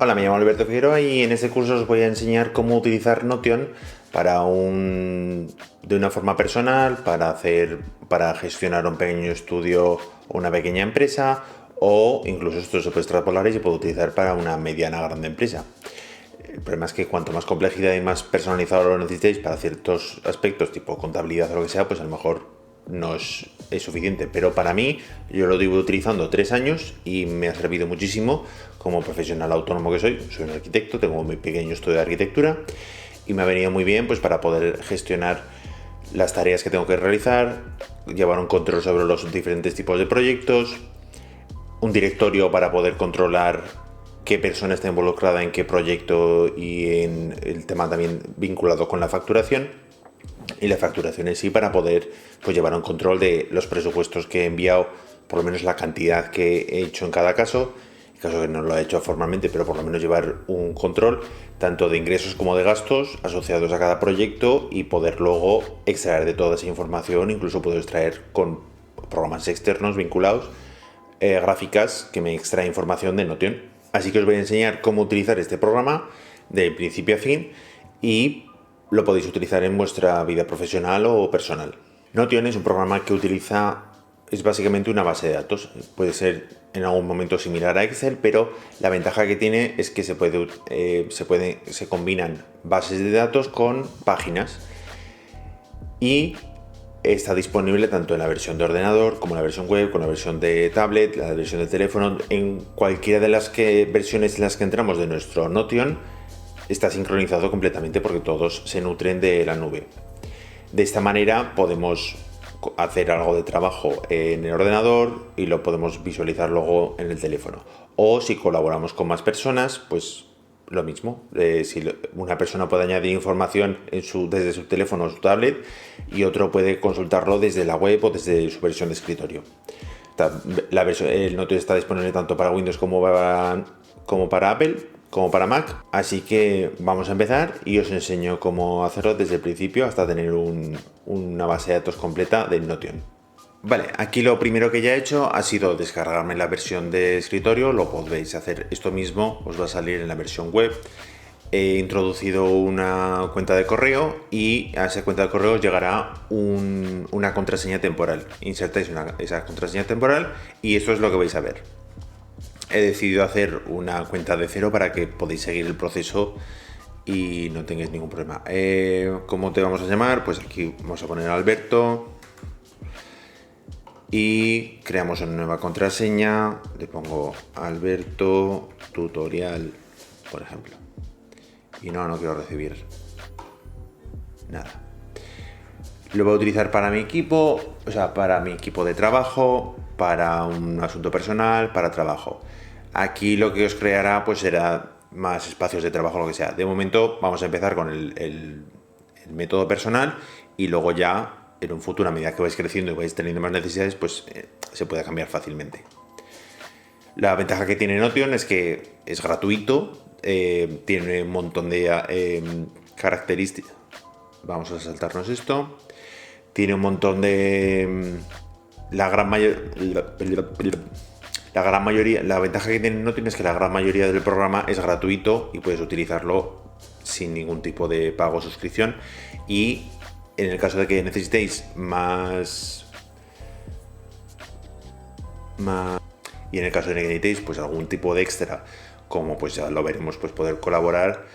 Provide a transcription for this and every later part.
Hola, me llamo Alberto Figueroa y en este curso os voy a enseñar cómo utilizar Notion de una forma personal para gestionar un pequeño estudio o una pequeña empresa, o incluso esto se puede extrapolar y se puede utilizar para una mediana grande empresa. El problema es que cuanto más complejidad y más personalizado lo necesitéis para ciertos aspectos, tipo contabilidad o lo que sea, pues a lo mejor no es suficiente. Pero para mí, yo lo llevo utilizando 3 años y me ha servido muchísimo como profesional autónomo que soy. Soy un arquitecto, tengo un pequeño estudio de arquitectura y me ha venido muy bien pues para poder gestionar las tareas que tengo que realizar, llevar un control sobre los diferentes tipos de proyectos, un directorio para poder controlar qué persona está involucrada en qué proyecto y en el tema también vinculado con la facturación, y la facturación en sí para poder pues llevar un control de los presupuestos que he enviado, por lo menos la cantidad que he hecho en cada caso, en caso que no lo he hecho formalmente, pero por lo menos llevar un control tanto de ingresos como de gastos asociados a cada proyecto y poder luego extraer de toda esa información, incluso puedo extraer con programas externos vinculados gráficas que me extrae información de Notion. Así que os voy a enseñar cómo utilizar este programa de principio a fin y lo podéis utilizar en vuestra vida profesional o personal. Notion es un programa que es básicamente una base de datos. Puede ser en algún momento similar a Excel, pero la ventaja que tiene es que se combinan bases de datos con páginas y está disponible tanto en la versión de ordenador como en la versión web, con la versión de tablet, la versión de teléfono. En cualquiera de las versiones en las que entramos de nuestro Notion está sincronizado completamente porque todos se nutren de la nube. De esta manera podemos hacer algo de trabajo en el ordenador y lo podemos visualizar luego en el teléfono. O si colaboramos con más personas, pues lo mismo. Si una persona puede añadir información desde su teléfono o su tablet y otro puede consultarlo desde la web o desde su versión de escritorio. El Notion está disponible tanto para Windows como para Apple, como para Mac, así que vamos a empezar y os enseño cómo hacerlo desde el principio hasta tener una base de datos completa del Notion. Vale, aquí lo primero que ya he hecho ha sido descargarme la versión de escritorio. Lo podéis hacer esto mismo, os va a salir en la versión web. He introducido una cuenta de correo y a esa cuenta de correo os llegará una contraseña temporal. Insertáis esa contraseña temporal y esto es lo que vais a ver. He decidido hacer una cuenta de cero para que podáis seguir el proceso y no tengáis ningún problema. ¿Cómo te vamos a llamar? Pues aquí vamos a poner Alberto y creamos una nueva contraseña. Le pongo Alberto Tutorial, por ejemplo. Y no quiero recibir nada. Lo voy a utilizar para mi equipo, o sea, para mi equipo de trabajo, para un asunto personal, para trabajo. Aquí lo que os creará pues será más espacios de trabajo, lo que sea. De momento vamos a empezar con el método personal y luego ya en un futuro, a medida que vais creciendo y vais teniendo más necesidades, pues se puede cambiar fácilmente. La ventaja que tiene Notion es que es gratuito, tiene un montón de características. Vamos a saltarnos esto. Tiene un montón de... La gran mayoría, la ventaja que tiene Notion es que la gran mayoría del programa es gratuito y puedes utilizarlo sin ningún tipo de pago o suscripción. Y en el caso de que necesitéis y en el caso de que necesitéis pues algún tipo de extra, como pues ya lo veremos, pues poder colaborar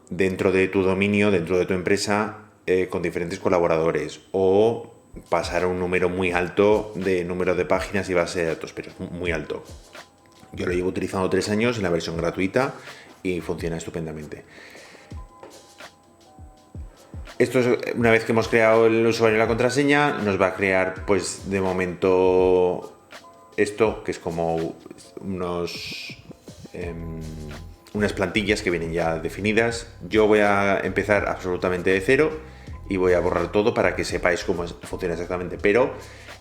dentro de tu dominio, dentro de tu empresa, con diferentes colaboradores, o pasar a un número muy alto de número de páginas y base de datos, pero es muy alto. Yo lo llevo utilizando 3 años en la versión gratuita y funciona estupendamente. Esto es, una vez que hemos creado el usuario y la contraseña, nos va a crear pues de momento esto, que es como unas plantillas que vienen ya definidas. Yo voy a empezar absolutamente de cero y voy a borrar todo para que sepáis cómo funciona exactamente, pero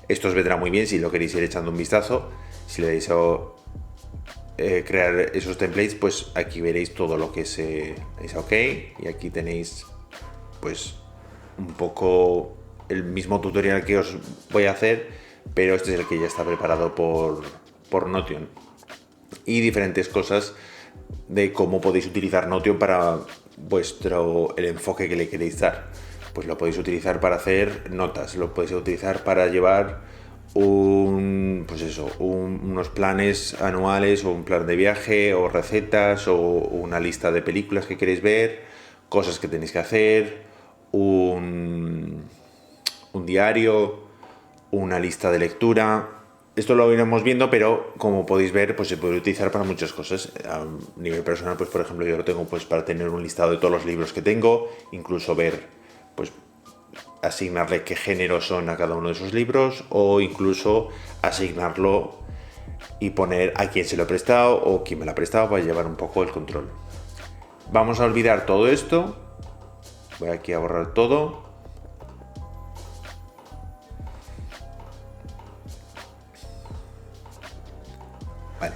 esto os vendrá muy bien si lo queréis ir echando un vistazo. Si le dais a crear esos templates, pues aquí veréis todo lo que es OK, y aquí tenéis pues un poco el mismo tutorial que os voy a hacer, pero este es el que ya está preparado por Notion, y diferentes cosas de cómo podéis utilizar Notion para el enfoque que le queréis dar. Pues lo podéis utilizar para hacer notas, lo podéis utilizar para llevar unos planes anuales o un plan de viaje o recetas o una lista de películas que queréis ver, cosas que tenéis que hacer, un diario, una lista de lectura. Esto lo iremos viendo, pero como podéis ver, pues se puede utilizar para muchas cosas. A nivel personal, pues por ejemplo, yo lo tengo pues para tener un listado de todos los libros que tengo, incluso ver, pues asignarle qué género son a cada uno de esos libros, o incluso asignarlo y poner a quién se lo he prestado o quién me lo ha prestado para llevar un poco el control. Vamos a olvidar todo esto. Voy aquí a borrar todo. Vale.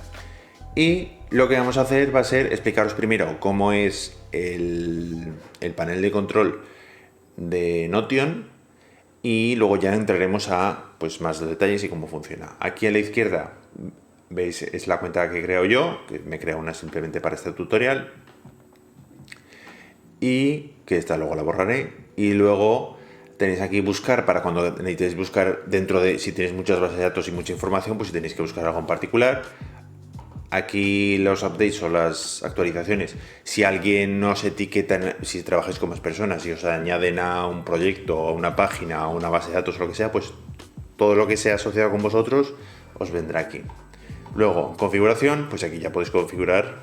Y lo que vamos a hacer va a ser explicaros primero cómo es el panel de control de Notion y luego ya entraremos a pues más detalles y cómo funciona. Aquí a la izquierda veis es la cuenta que creo yo, que me creo una simplemente para este tutorial y que esta luego la borraré. Y luego tenéis aquí buscar para cuando necesitéis buscar dentro de, si tenéis muchas bases de datos y mucha información, pues si tenéis que buscar algo en particular. Aquí los updates o las actualizaciones, si alguien os etiqueta, si trabajáis con más personas y os añaden a un proyecto, a una página, a una base de datos o lo que sea, pues todo lo que sea asociado con vosotros os vendrá aquí. Luego, configuración, pues aquí ya podéis configurar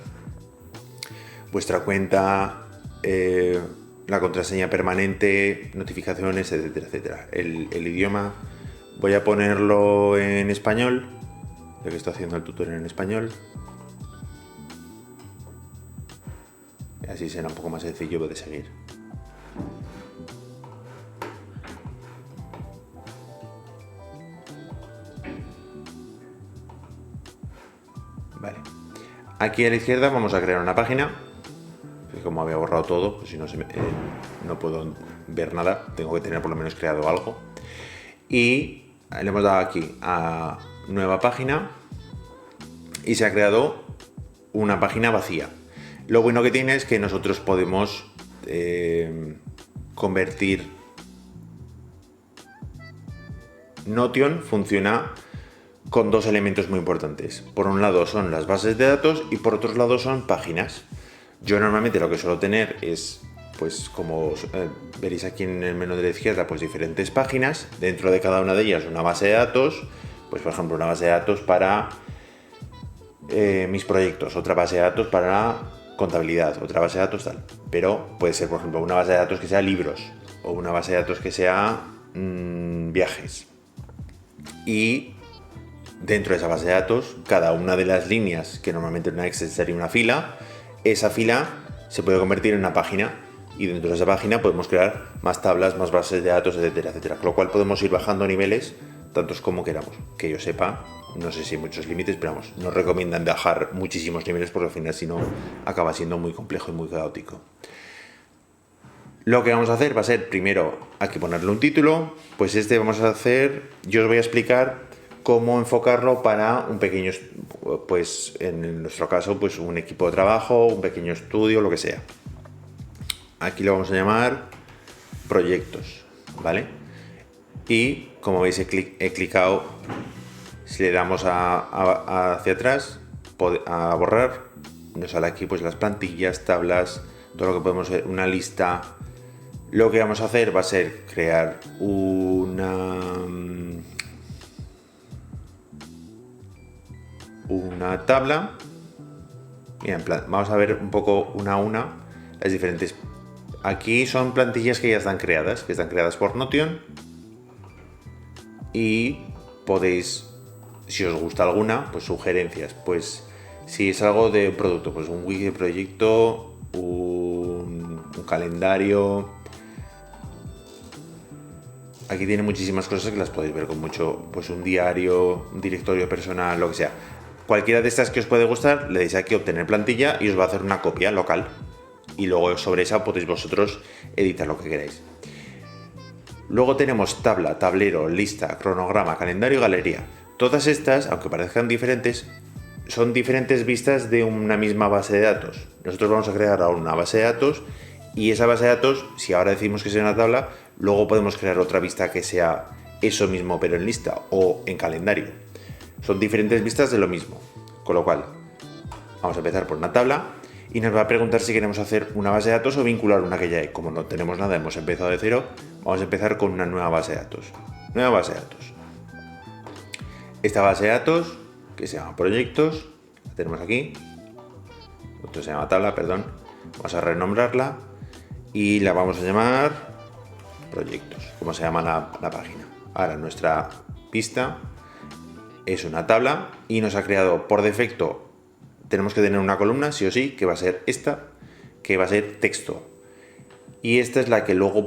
vuestra cuenta, la contraseña permanente, notificaciones, etcétera, etcétera. El idioma voy a ponerlo en español, ya que estoy haciendo el tutorial en español. Así será un poco más sencillo de seguir. Vale. Aquí a la izquierda vamos a crear una página. Como había borrado todo, pues si no, no puedo ver nada, tengo que tener por lo menos creado algo. Y le hemos dado aquí a nueva página y se ha creado una página vacía. Lo bueno que tiene es que nosotros podemos convertir. Notion funciona con dos elementos muy importantes. Por un lado son las bases de datos y por otro lado son páginas. Yo normalmente lo que suelo tener es, pues como veréis aquí en el menú de la izquierda, pues diferentes páginas. Dentro de cada una de ellas una base de datos. Pues por ejemplo una base de datos para mis proyectos, otra base de datos para contabilidad, otra base de datos tal. Pero puede ser por ejemplo una base de datos que sea libros o una base de datos que sea viajes. Y dentro de esa base de datos, cada una de las líneas, que normalmente en una Excel sería una fila, esa fila se puede convertir en una página y dentro de esa página podemos crear más tablas, más bases de datos, etcétera, etcétera. Con lo cual podemos ir bajando niveles tantos como queramos. Que yo sepa, no sé si hay muchos límites, pero vamos, nos recomiendan bajar muchísimos niveles porque al final si no acaba siendo muy complejo y muy caótico. Lo que vamos a hacer va a ser primero aquí ponerle un título, pues vamos a hacer, yo os voy a explicar cómo enfocarlo para un pequeño, pues en nuestro caso, pues un equipo de trabajo, un pequeño estudio, lo que sea. Aquí lo vamos a llamar proyectos, ¿vale? Y como veis he clicado, si le damos hacia atrás, a borrar, nos sale aquí pues las plantillas, tablas, todo lo que podemos ver, una lista. Lo que vamos a hacer va a ser crear una tabla. Mira, en plan, vamos a ver un poco una a una las diferentes. Aquí son plantillas que ya están creadas, por Notion. Y podéis, si os gusta alguna, pues sugerencias. Pues si es algo de producto, pues un wiki de proyecto, un calendario. Aquí tiene muchísimas cosas que las podéis ver con mucho, pues un diario, un directorio personal, lo que sea. Cualquiera de estas que os puede gustar, le dais aquí a obtener plantilla y os va a hacer una copia local. Y luego sobre esa podéis vosotros editar lo que queráis. Luego tenemos tabla, tablero, lista, cronograma, calendario y galería. Todas estas, aunque parezcan diferentes, son diferentes vistas de una misma base de datos. Nosotros vamos a crear ahora una base de datos y esa base de datos, si ahora decimos que sea una tabla, luego podemos crear otra vista que sea eso mismo pero en lista o en calendario. Son diferentes vistas de lo mismo. Con lo cual, vamos a empezar por una tabla y nos va a preguntar si queremos hacer una base de datos o vincular una que ya hay. Como no tenemos nada, hemos empezado de cero, vamos a empezar con una nueva base de datos. Nueva base de datos. Esta base de datos, que se llama proyectos, la tenemos aquí. Esto se llama tabla, perdón. Vamos a renombrarla y la vamos a llamar proyectos, como se llama la página. Ahora nuestra pista es una tabla y nos ha creado por defecto, tenemos que tener una columna sí o sí, que va a ser esta, que va a ser texto. Y esta es la que luego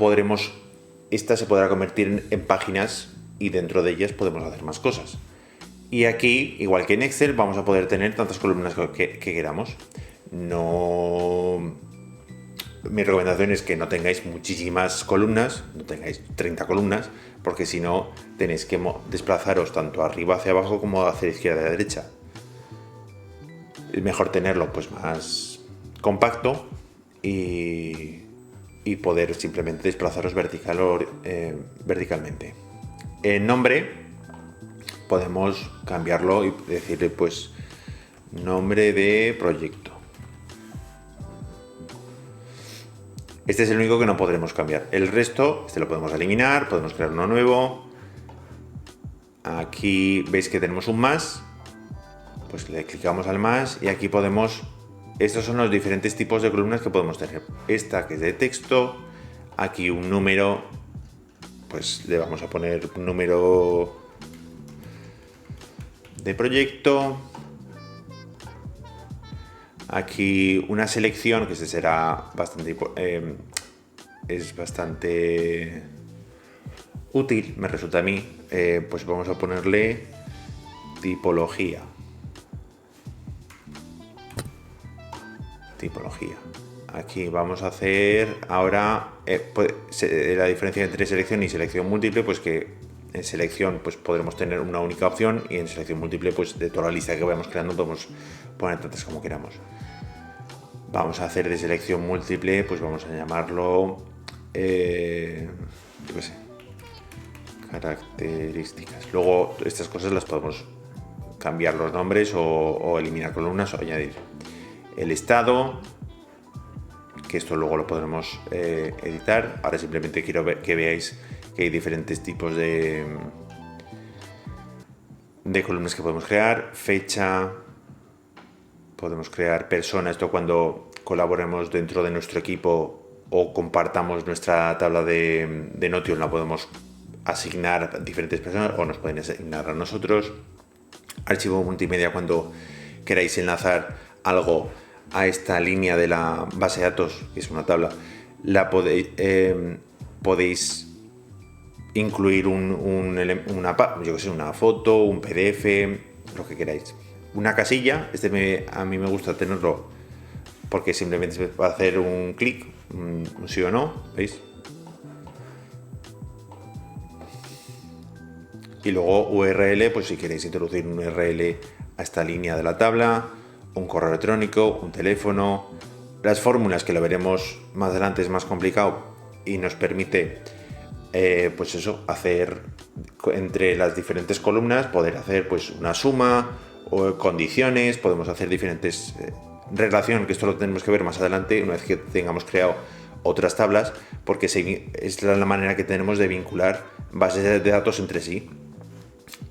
esta se podrá convertir en páginas y dentro de ellas podemos hacer más cosas. Y aquí, igual que en Excel, vamos a poder tener tantas columnas que queramos. Mi recomendación es que no tengáis muchísimas columnas, no tengáis 30 columnas, porque si no tenéis que desplazaros tanto arriba hacia abajo como hacia izquierda y derecha. Es mejor tenerlo pues más compacto y poder simplemente desplazaros verticalmente. El nombre podemos cambiarlo y decirle pues nombre de proyecto. Este es el único que no podremos cambiar. El resto, lo podemos eliminar, podemos crear uno nuevo. Aquí veis que tenemos un más. Pues le clicamos al más y aquí estos son los diferentes tipos de columnas que podemos tener. Esta que es de texto, aquí un número, pues le vamos a poner un número de proyecto. Aquí una selección, que será es bastante útil, me resulta a mí. Pues vamos a ponerle tipología. Aquí vamos a hacer ahora la diferencia entre selección y selección múltiple, pues que en selección pues podremos tener una única opción y en selección múltiple pues de toda la lista que vayamos creando podemos poner tantas como queramos. Vamos a hacer de selección múltiple, pues vamos a llamarlo características. Luego estas cosas las podemos cambiar los nombres o eliminar columnas o añadir. El estado, que esto luego lo podremos editar. Ahora simplemente quiero que veáis que hay diferentes tipos de columnas que podemos crear. Fecha, podemos crear persona, esto cuando colaboremos dentro de nuestro equipo o compartamos nuestra tabla de Notion, la podemos asignar a diferentes personas o nos pueden asignar a nosotros. Archivo multimedia, cuando queráis enlazar algo a esta línea de la base de datos, que es una tabla, podéis incluir una foto, un PDF, lo que queráis. Una casilla, a mí me gusta tenerlo porque simplemente va a hacer un clic, un sí o no, ¿veis? Y luego URL, pues si queréis introducir un URL a esta línea de la tabla, un correo electrónico, un teléfono. Las fórmulas, que lo veremos más adelante, es más complicado y nos permite hacer entre las diferentes columnas, poder hacer pues una suma o condiciones, podemos hacer diferentes relación, que esto lo tenemos que ver más adelante una vez que tengamos creado otras tablas, porque es la manera que tenemos de vincular bases de datos entre sí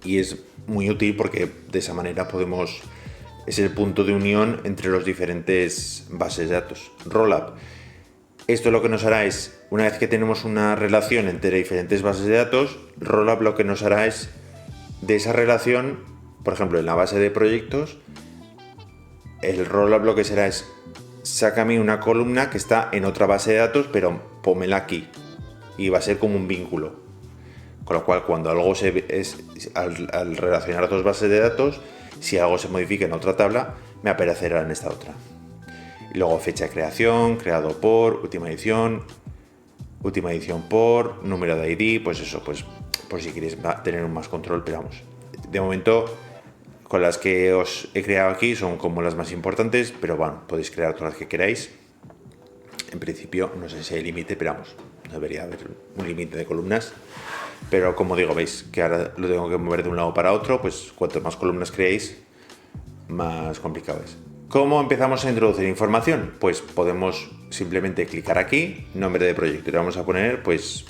y es muy útil porque de esa manera es el punto de unión entre los diferentes bases de datos. Rollup. Esto lo que nos hará es, una vez que tenemos una relación entre diferentes bases de datos, Rollup lo que nos hará es, de esa relación, por ejemplo, en la base de proyectos, el Rollup lo que será es, sácame una columna que está en otra base de datos, pero pónmela aquí. Y va a ser como un vínculo. Con lo cual, cuando algo al relacionar dos bases de datos, si algo se modifica en otra tabla, me aparecerá en esta otra. Y luego fecha de creación, creado por, última edición por, número de ID, pues eso, pues por si queréis tener un más control, pero vamos. De momento, con las que os he creado aquí son como las más importantes, pero bueno, podéis crear todas las que queráis. En principio, no sé si hay límite, pero vamos, no debería haber un límite de columnas. Pero como digo, veis que ahora lo tengo que mover de un lado para otro, pues cuanto más columnas creéis, más complicado es. ¿Cómo empezamos a introducir información? Pues podemos simplemente clicar aquí, nombre de proyecto, y le vamos a poner pues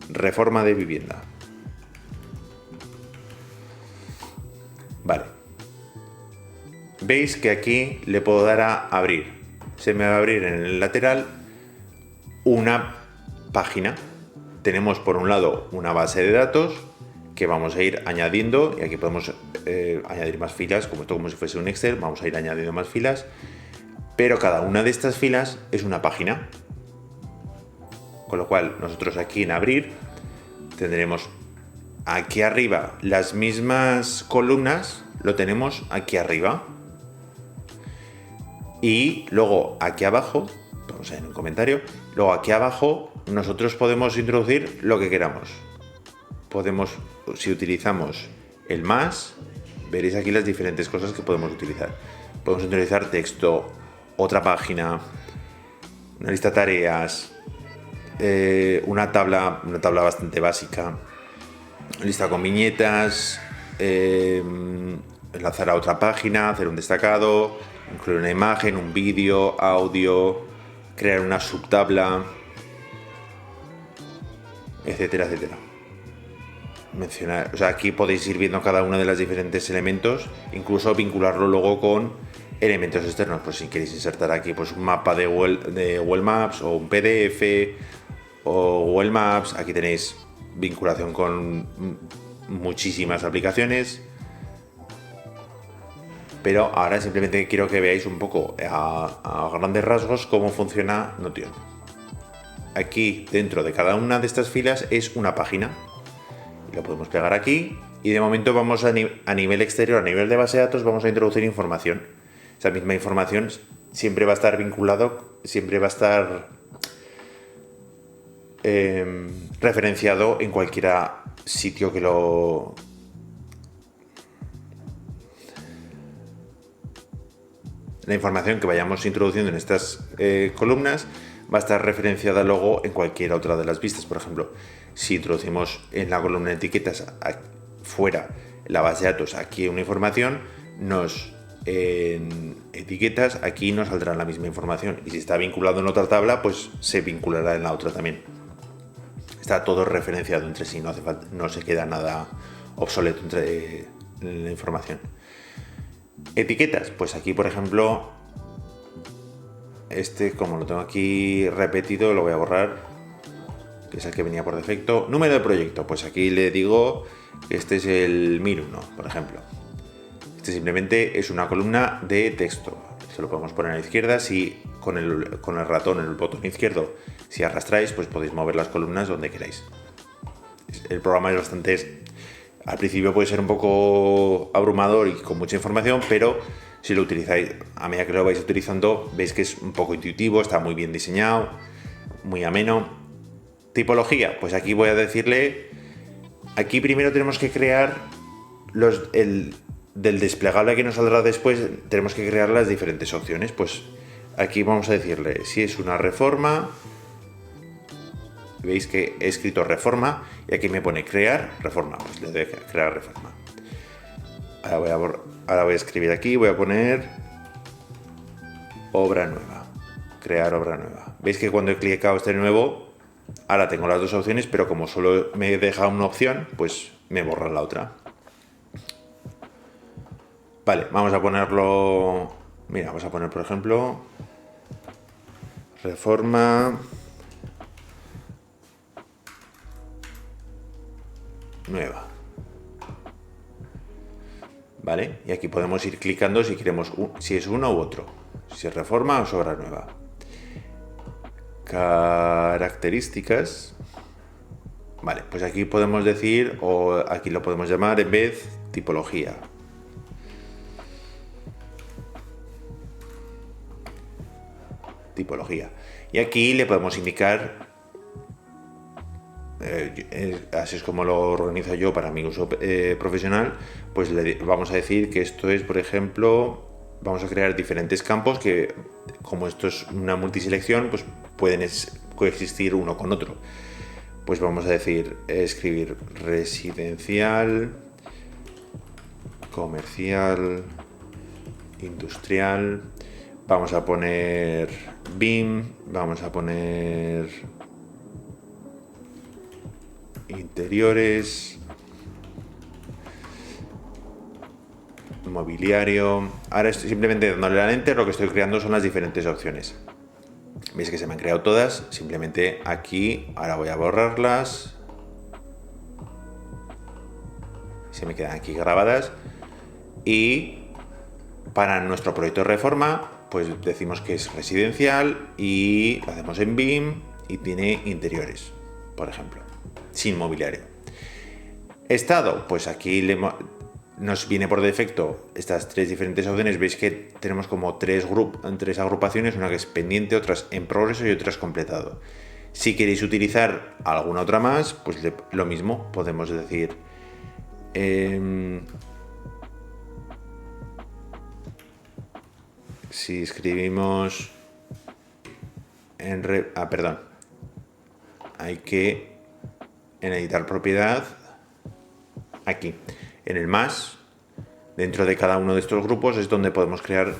reforma de vivienda. Vale. Veis que aquí le puedo dar a abrir. Se me va a abrir en el lateral una página. Tenemos por un lado una base de datos que vamos a ir añadiendo, y aquí podemos añadir más filas, como si fuese un Excel, vamos a ir añadiendo más filas, pero cada una de estas filas es una página. Con lo cual nosotros aquí en abrir tendremos aquí arriba las mismas columnas, lo tenemos aquí arriba. Y luego aquí abajo, vamos a ver en un comentario, luego aquí abajo nosotros podemos introducir lo que queramos. Podemos, si utilizamos el más, veréis aquí las diferentes cosas que podemos utilizar. Podemos utilizar texto, otra página, una lista de tareas, una tabla bastante básica, lista con viñetas, enlazar a otra página, hacer un destacado, incluir una imagen, un vídeo, audio, crear una subtabla, etcétera, etcétera. Mencionar, o sea, aquí podéis ir viendo cada uno de los diferentes elementos, incluso vincularlo luego con elementos externos, pues si queréis insertar aquí pues un mapa de Google Maps o un PDF o Google Maps, aquí tenéis vinculación con muchísimas aplicaciones. Pero ahora simplemente quiero que veáis un poco a grandes rasgos cómo funciona Notion. Aquí dentro de cada una de estas filas es una página. Y lo podemos pegar aquí. Y de momento vamos a nivel exterior, a nivel de base de datos, vamos a introducir información. Esa misma información siempre va a estar vinculado, siempre va a estar referenciado en cualquier sitio que lo... La información que vayamos introduciendo en estas columnas va a estar referenciada luego en cualquier otra de las vistas. Por ejemplo, si introducimos en la columna de etiquetas fuera la base de datos aquí una información, en etiquetas aquí nos saldrá la misma información, y si está vinculado en otra tabla pues se vinculará en la otra también. Está todo referenciado entre sí, no hace falta, no se queda nada obsoleto entre la información. Etiquetas, pues aquí por ejemplo, como lo tengo aquí repetido, lo voy a borrar, que es el que venía por defecto. Número de proyecto, pues aquí le digo que este es el 1001, por ejemplo. Este simplemente es una columna de texto. Se lo podemos poner a la izquierda. Si con el ratón en el botón izquierdo, si arrastráis, pues podéis mover las columnas donde queráis. El programa es bastante... Al principio puede ser un poco abrumador y con mucha información, pero si lo utilizáis, a medida que lo vais utilizando, veis que es un poco intuitivo, está muy bien diseñado, muy ameno. Tipología, pues aquí voy a decirle, aquí primero tenemos que crear del desplegable que nos saldrá después, tenemos que crear las diferentes opciones. Pues aquí vamos a decirle si es una reforma. Veis que he escrito reforma y aquí me pone crear reforma, pues le doy a crear reforma. Ahora voy a escribir aquí, voy a poner obra nueva, crear obra nueva. Veis que cuando he clicado este nuevo, ahora tengo las dos opciones, pero como solo me deja una opción, pues me borra la otra. Vale, vamos a ponerlo, mira, vamos a poner por ejemplo reforma nueva. ¿Vale? Y aquí podemos ir clicando si queremos, si es uno u otro, si es reforma o es obra nueva. Características. Vale, pues aquí podemos decir, o aquí lo podemos llamar en vez tipología. Tipología. Y aquí le podemos indicar así es como lo organizo yo para mi uso profesional, pues vamos a decir que esto es, por ejemplo, vamos a crear diferentes campos que, como esto es una multiselección, pues pueden coexistir uno con otro. Pues vamos a decir, escribir residencial, comercial, industrial, vamos a poner BIM, vamos a poner interiores, mobiliario. Ahora estoy simplemente dándole al enter, lo que estoy creando son las diferentes opciones. Veis que se me han creado todas, simplemente aquí, ahora voy a borrarlas. Se me quedan aquí grabadas. Y para nuestro proyecto de reforma, pues decimos que es residencial y lo hacemos en BIM y tiene interiores, por ejemplo, sin mobiliario. Estado, pues aquí nos viene por defecto estas tres diferentes opciones. Veis que tenemos como tres agrupaciones, una que es pendiente, otras en progreso y otras completado. Si queréis utilizar alguna otra más, pues lo mismo, podemos decir si escribimos hay que en editar propiedad, aquí en el más, dentro de cada uno de estos grupos es donde podemos crear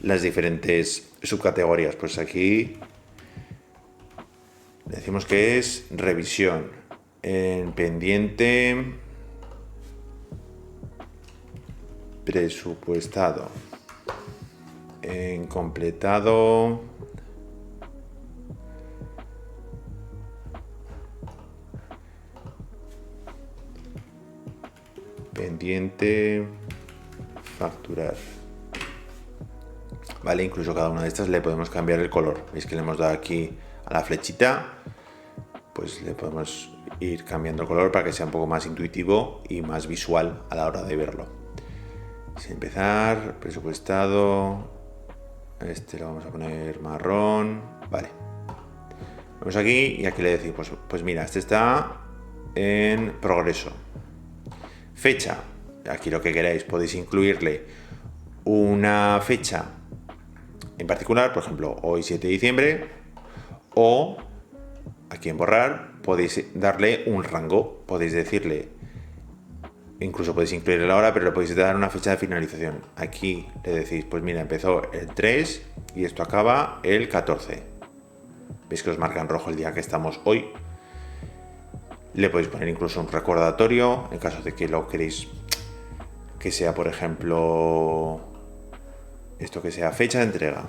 las diferentes subcategorías. Pues aquí decimos que es revisión, en pendiente, presupuestado, en completado, pendiente, facturar. Vale, incluso cada una de estas le podemos cambiar el color. Veis que le hemos dado aquí a la flechita, pues le podemos ir cambiando el color para que sea un poco más intuitivo y más visual a la hora de verlo. Sin empezar, presupuestado, este lo vamos a poner marrón, vale. Vamos aquí y aquí le decimos, pues mira, este está en progreso. Fecha, aquí lo que queráis, podéis incluirle una fecha en particular, por ejemplo, hoy 7 de diciembre, o aquí en borrar podéis darle un rango, podéis decirle, incluso podéis incluir la hora, pero le podéis dar una fecha de finalización. Aquí le decís, pues mira, empezó el 3 y esto acaba el 14. Veis que os marca en rojo el día que estamos hoy. Le podéis poner incluso un recordatorio en caso de que lo queréis que sea, por ejemplo, esto que sea fecha de entrega.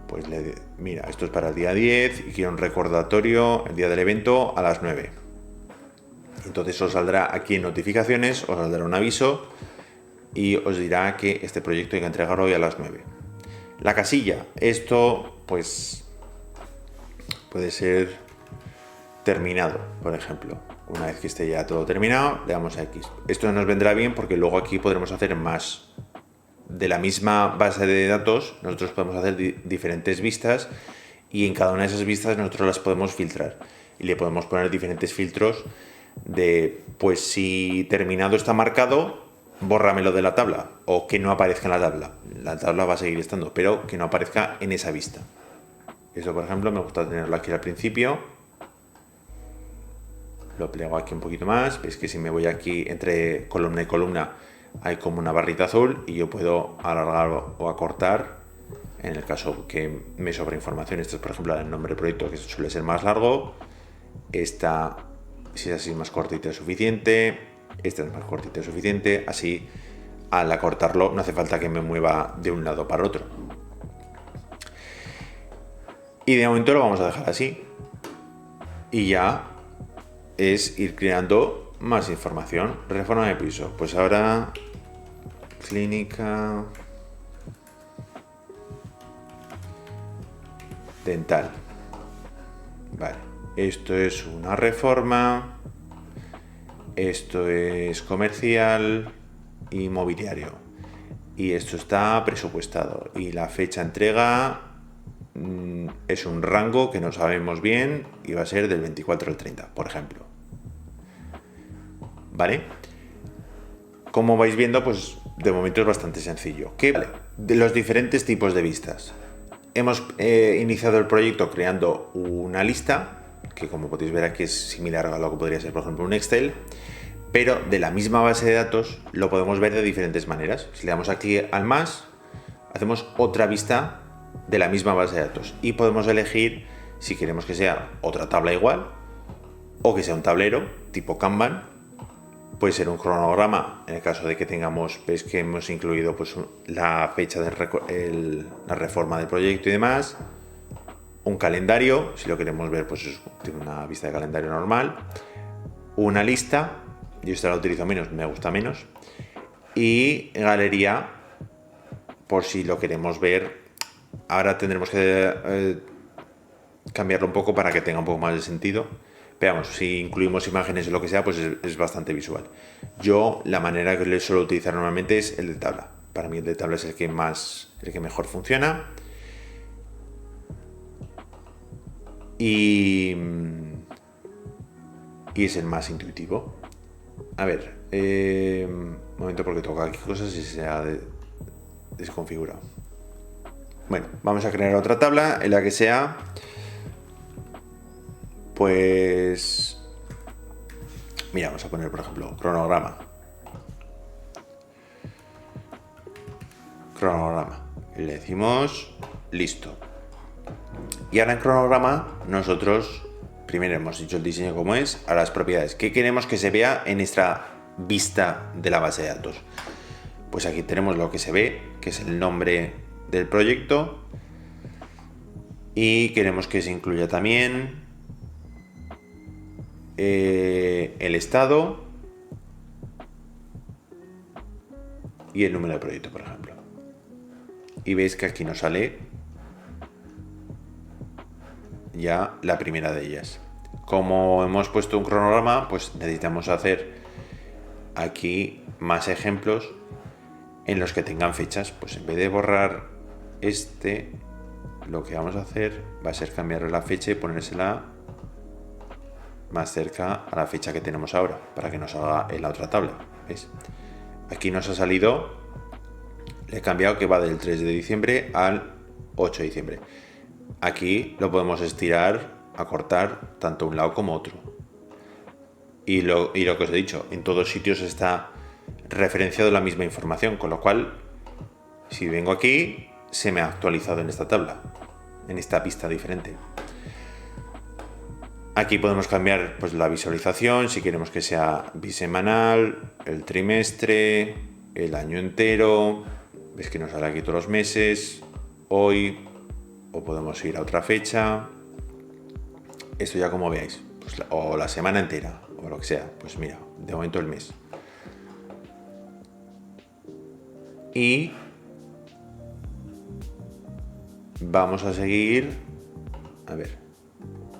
Pues mira, esto es para el día 10 y quiero un recordatorio el día del evento a las 9. Entonces os saldrá aquí en notificaciones, os saldrá un aviso y os dirá que este proyecto hay que entregarlo hoy a las 9. La casilla, esto pues puede ser terminado, por ejemplo. Una vez que esté ya todo terminado, le damos a X. Esto nos vendrá bien porque luego aquí podremos hacer más. De la misma base de datos, nosotros podemos hacer diferentes vistas y en cada una de esas vistas nosotros las podemos filtrar. Y le podemos poner diferentes filtros de, pues si terminado está marcado, bórramelo de la tabla o que no aparezca en la tabla. La tabla va a seguir estando, pero que no aparezca en esa vista. Esto, por ejemplo, me gusta tenerlo aquí al principio. Lo plego aquí un poquito más. Veis que si me voy aquí entre columna y columna hay como una barrita azul y yo puedo alargar o acortar en el caso que me sobra información. Esto es, por ejemplo, el nombre del proyecto, que suele ser más largo. Esta, si es así, más cortita es suficiente. Esta es más cortita es suficiente. Así, al acortarlo, no hace falta que me mueva de un lado para otro. Y de momento lo vamos a dejar así. Y ya es ir creando más información. Reforma de piso. Pues ahora, clínica dental. Vale. Esto es una reforma. Esto es comercial y mobiliario. Y esto está presupuestado. Y la fecha de entrega es un rango que no sabemos bien y va a ser del 24 al 30, por ejemplo. ¿Vale? Como vais viendo, pues de momento es bastante sencillo. Vale, de los diferentes tipos de vistas. Hemos iniciado el proyecto creando una lista, que como podéis ver aquí es similar a lo que podría ser, por ejemplo, un Excel, pero de la misma base de datos lo podemos ver de diferentes maneras. Si le damos aquí al más, hacemos otra vista de la misma base de datos y podemos elegir si queremos que sea otra tabla igual o que sea un tablero tipo Kanban. Puede ser un cronograma en el caso de que tengamos, veis que hemos incluido pues la fecha de la reforma del proyecto y demás. Un calendario, si lo queremos ver, pues tiene una vista de calendario normal. Una lista, yo esta la utilizo menos, me gusta menos. Y galería, por si lo queremos ver. Ahora tendremos que cambiarlo un poco para que tenga un poco más de sentido. Veamos, si incluimos imágenes o lo que sea, pues es bastante visual. Yo, la manera que le suelo utilizar normalmente es el de tabla. Para mí el de tabla es el que mejor funciona. Y es el más intuitivo. A ver, un momento porque toca aquí cosas y se ha desconfigurado. Bueno, vamos a crear otra tabla en la que sea, pues, mira, vamos a poner por ejemplo cronograma. Y le decimos listo. Y ahora en cronograma nosotros primero hemos dicho el diseño como es, a las propiedades. ¿Qué queremos que se vea en nuestra vista de la base de datos? Pues aquí tenemos lo que se ve, que es el nombre del proyecto, y queremos que se incluya también el estado y el número de proyecto, por ejemplo. Y veis que aquí nos sale ya la primera de ellas. Como hemos puesto un cronograma, pues necesitamos hacer aquí más ejemplos en los que tengan fechas. Pues en vez de borrar lo que vamos a hacer va a ser cambiarle la fecha y ponérsela más cerca a la fecha que tenemos ahora, para que nos salga en la otra tabla. ¿Veis? Aquí nos ha salido, le he cambiado que va del 3 de diciembre al 8 de diciembre. Aquí lo podemos estirar, acortar tanto un lado como otro. Y lo que os he dicho, en todos sitios está referenciado la misma información, con lo cual, si vengo aquí, se me ha actualizado en esta tabla, en esta pista diferente. Aquí podemos cambiar pues la visualización, si queremos que sea bisemanal, el trimestre, el año entero. Veis que nos sale aquí todos los meses, hoy, o podemos ir a otra fecha. Esto ya como veáis, pues o la semana entera, o lo que sea. Pues mira, de momento el mes. Y vamos a seguir, a ver,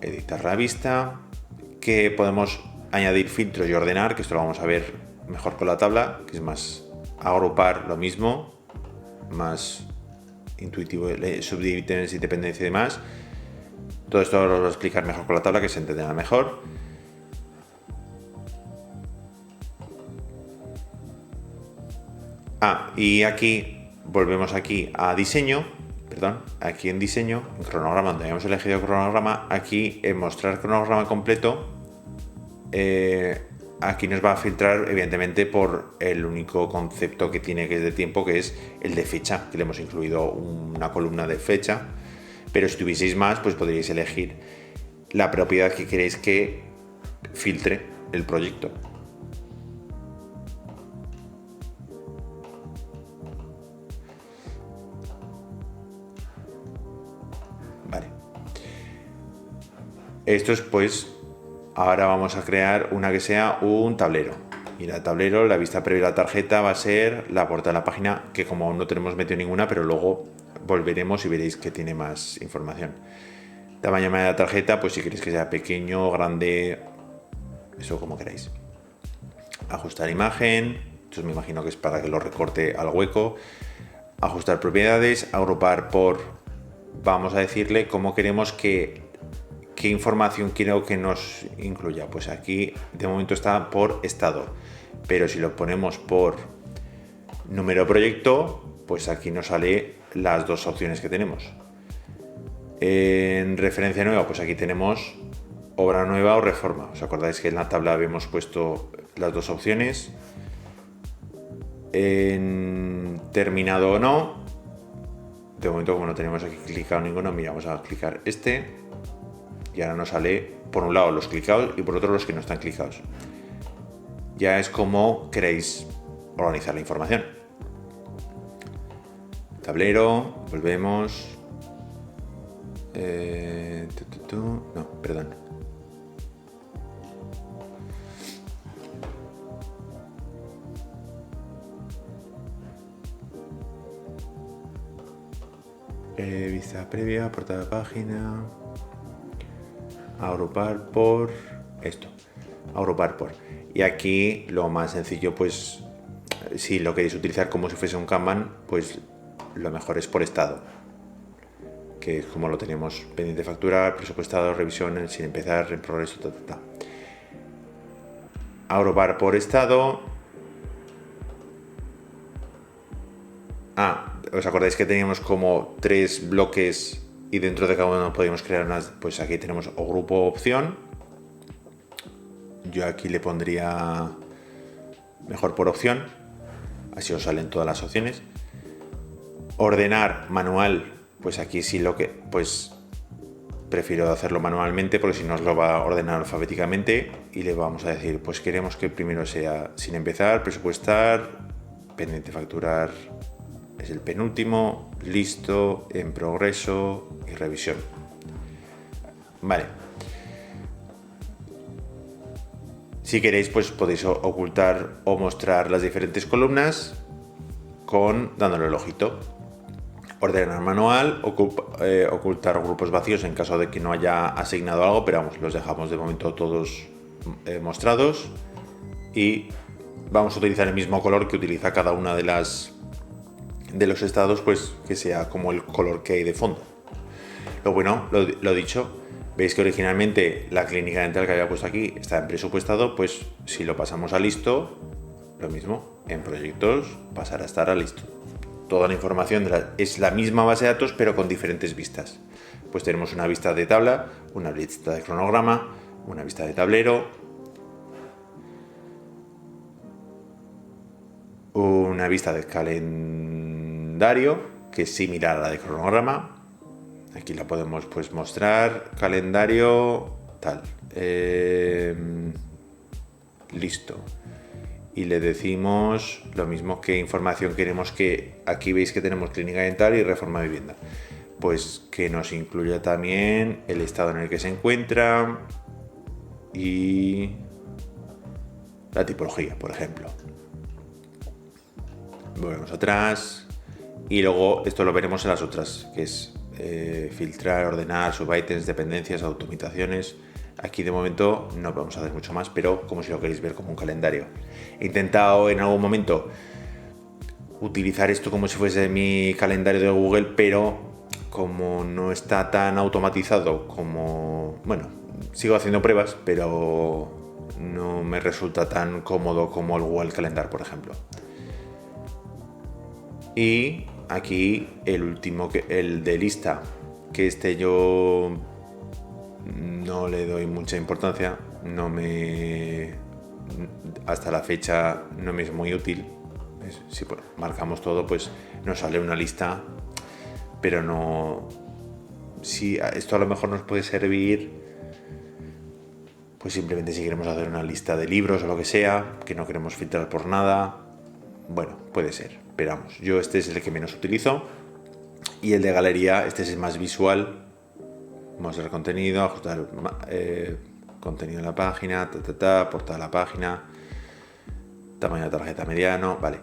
editar la vista, que podemos añadir filtros y ordenar, que esto lo vamos a ver mejor con la tabla, que es más agrupar lo mismo, más intuitivo, subdivisiones y dependencia y demás. Todo esto lo voy a explicar mejor con la tabla, que se entenderá mejor. Y aquí volvemos aquí a diseño, aquí en diseño, en cronograma, donde habíamos elegido cronograma, aquí en mostrar cronograma completo, aquí nos va a filtrar evidentemente por el único concepto que tiene, que es de tiempo, que es el de fecha, que le hemos incluido una columna de fecha, pero si tuvieseis más, pues podríais elegir la propiedad que queréis que filtre el proyecto. Vale. Esto es pues, ahora vamos a crear una que sea un tablero. Y el tablero, la vista previa de la tarjeta va a ser la portada de la página, que como no tenemos metido ninguna, pero luego volveremos y veréis que tiene más información. Tamaño de la tarjeta, pues si queréis que sea pequeño, grande, eso como queráis. Ajustar imagen, esto me imagino que es para que lo recorte al hueco. Ajustar propiedades, agrupar por vamos a decirle cómo queremos qué información quiero que nos incluya. Pues aquí de momento está por estado, pero si lo ponemos por número de proyecto, pues aquí nos sale las dos opciones que tenemos. En referencia nueva, pues aquí tenemos obra nueva o reforma. ¿Os acordáis que en la tabla habíamos puesto las dos opciones? En terminado o no, de momento como no tenemos aquí clicado ninguno, mira, vamos a clicar este y ahora nos sale por un lado los clicados y por otro los que no están clicados. Ya es como queréis organizar la información. Tablero, volvemos. No, perdón. Vista previa, portada de página. Agrupar por esto. Agrupar por. Y aquí lo más sencillo, pues si lo queréis utilizar como si fuese un Kanban, pues lo mejor es por estado, que es como lo tenemos: pendiente de facturar, presupuestado, revisión, sin empezar, en progreso, Agrupar por estado. ¿Os acordáis que teníamos como 3 bloques y dentro de cada uno podíamos crear unas? Pues aquí tenemos o grupo o opción. Yo aquí le pondría mejor por opción, así os salen todas las opciones. Ordenar manual, pues aquí sí pues prefiero hacerlo manualmente porque si no os lo va a ordenar alfabéticamente y le vamos a decir, pues queremos que primero sea sin empezar, presupuestar, pendiente facturar es el penúltimo, listo, en progreso y revisión. Vale. Si queréis, pues podéis ocultar o mostrar las diferentes columnas dándole el ojito. Ordenar manual, ocultar grupos vacíos en caso de que no haya asignado algo, pero vamos, los dejamos de momento todos mostrados y vamos a utilizar el mismo color que utiliza cada una de los estados, pues que sea como el color que hay de fondo. Lo bueno, lo dicho, veis que originalmente la clínica dental que había puesto aquí está en presupuestado, pues si lo pasamos a listo, lo mismo, en proyectos pasará a estar a listo. Toda la información es la misma base de datos, pero con diferentes vistas. Pues tenemos una vista de tabla, una vista de cronograma, una vista de tablero, una vista de calendario, que es similar a la de cronograma. Aquí la podemos pues mostrar, calendario, tal. Listo. Y le decimos lo mismo, que información queremos que... Aquí veis que tenemos clínica dental y reforma de vivienda. Pues que nos incluya también el estado en el que se encuentra y la tipología, por ejemplo. Volvemos atrás y luego esto lo veremos en las otras, que es filtrar, ordenar, subítems, dependencias, automatizaciones. Aquí de momento no vamos a hacer mucho más, pero como si lo queréis ver como un calendario. He intentado en algún momento utilizar esto como si fuese mi calendario de Google, pero como no está tan automatizado como... Bueno, sigo haciendo pruebas, pero no me resulta tan cómodo como el Google Calendar, por ejemplo. Y aquí el último, el de lista, que yo no le doy mucha importancia, hasta la fecha no me es muy útil. Si marcamos todo, pues nos sale una lista, pero no... Si esto a lo mejor nos puede servir, pues simplemente si queremos hacer una lista de libros o lo que sea, que no queremos filtrar por nada, bueno, puede ser. Pero vamos, yo este es el que menos utilizo. Y el de galería, este es el más visual. Mostrar contenido, ajustar contenido en la página, portada de la página, tamaño de tarjeta mediano, vale.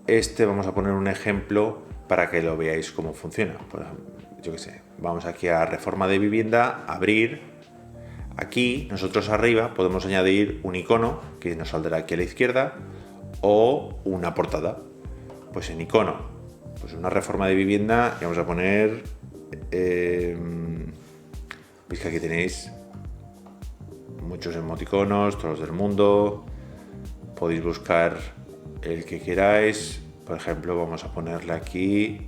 Este vamos a poner un ejemplo para que lo veáis cómo funciona. Por ejemplo, yo qué sé, vamos aquí a reforma de vivienda, abrir. Aquí nosotros arriba podemos añadir un icono que nos saldrá aquí a la izquierda o una portada. Pues en icono pues una reforma de vivienda y vamos a poner, veis que aquí tenéis muchos emoticonos, todos del mundo, podéis buscar el que queráis. Por ejemplo, vamos a ponerle aquí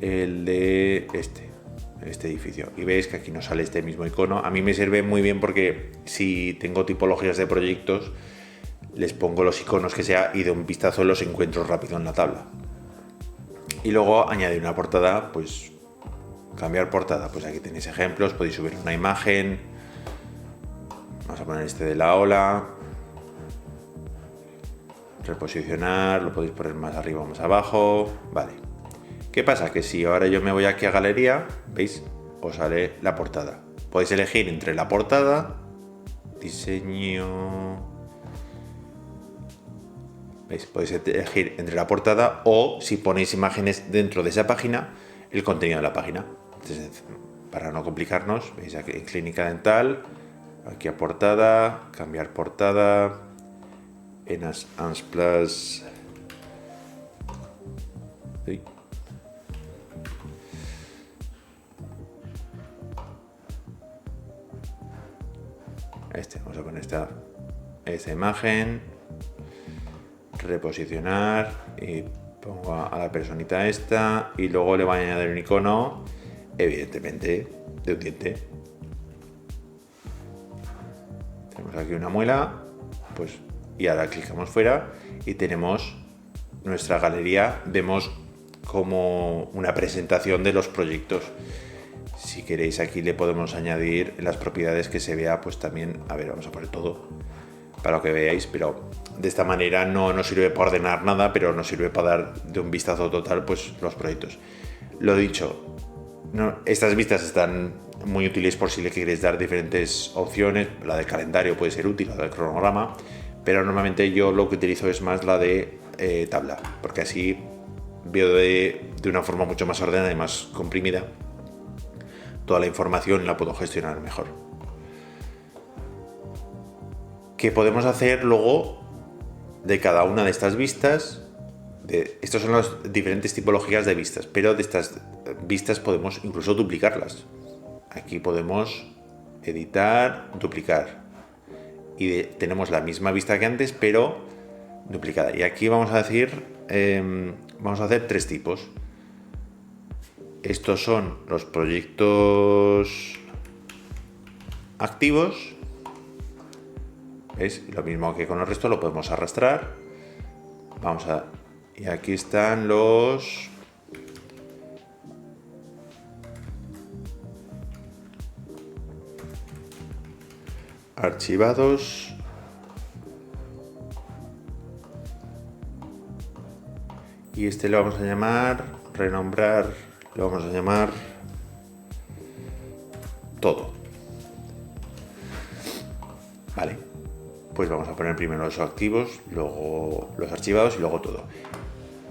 el de este edificio, y veis que aquí nos sale este mismo icono. A mí me sirve muy bien porque si tengo tipologías de proyectos, les pongo los iconos que sea y de un vistazo los encuentro rápido en la tabla. Y luego añadir una portada, pues cambiar portada, pues aquí tenéis ejemplos, podéis subir una imagen. Vamos a poner este de la ola, reposicionar, lo podéis poner más arriba o más abajo, vale. ¿Qué pasa? Que si ahora yo me voy aquí a galería, ¿veis? Os sale la portada. Podéis elegir entre la portada, diseño, ¿veis? Podéis elegir entre la portada o, si ponéis imágenes dentro de esa página, el contenido de la página. Entonces, para no complicarnos, veis aquí en clínica dental, aquí a portada, cambiar portada, en ANS Plus. Sí. Vamos a poner esta imagen, reposicionar y pongo a la personita esta y luego le voy a añadir un icono, evidentemente, de un diente. Tenemos aquí una muela, pues, y ahora clicamos fuera y tenemos nuestra galería. Vemos como una presentación de los proyectos. Si queréis, aquí le podemos añadir en las propiedades que se vea, pues también, a ver, vamos a poner todo para que veáis, pero de esta manera no nos sirve para ordenar nada, pero nos sirve para dar de un vistazo total pues los proyectos. Lo dicho, estas vistas están muy útiles por si le queréis dar diferentes opciones. La del calendario puede ser útil, la del cronograma, pero normalmente yo lo que utilizo es más la de tabla, porque así veo de una forma mucho más ordenada y más comprimida toda la información, la puedo gestionar mejor. ¿Qué podemos hacer luego de cada una de estas vistas? Estas son las diferentes tipologías de vistas, pero de estas vistas podemos incluso duplicarlas. Aquí podemos editar, duplicar, y tenemos la misma vista que antes, pero duplicada. Y aquí vamos a decir, vamos a hacer tres tipos. Estos son los proyectos activos. ¿Veis? Lo mismo que con el resto, lo podemos arrastrar. Y aquí están los archivados. Y este lo vamos a llamar, lo vamos a llamar todo. Vale, pues vamos a poner primero los activos, luego los archivados y luego todo.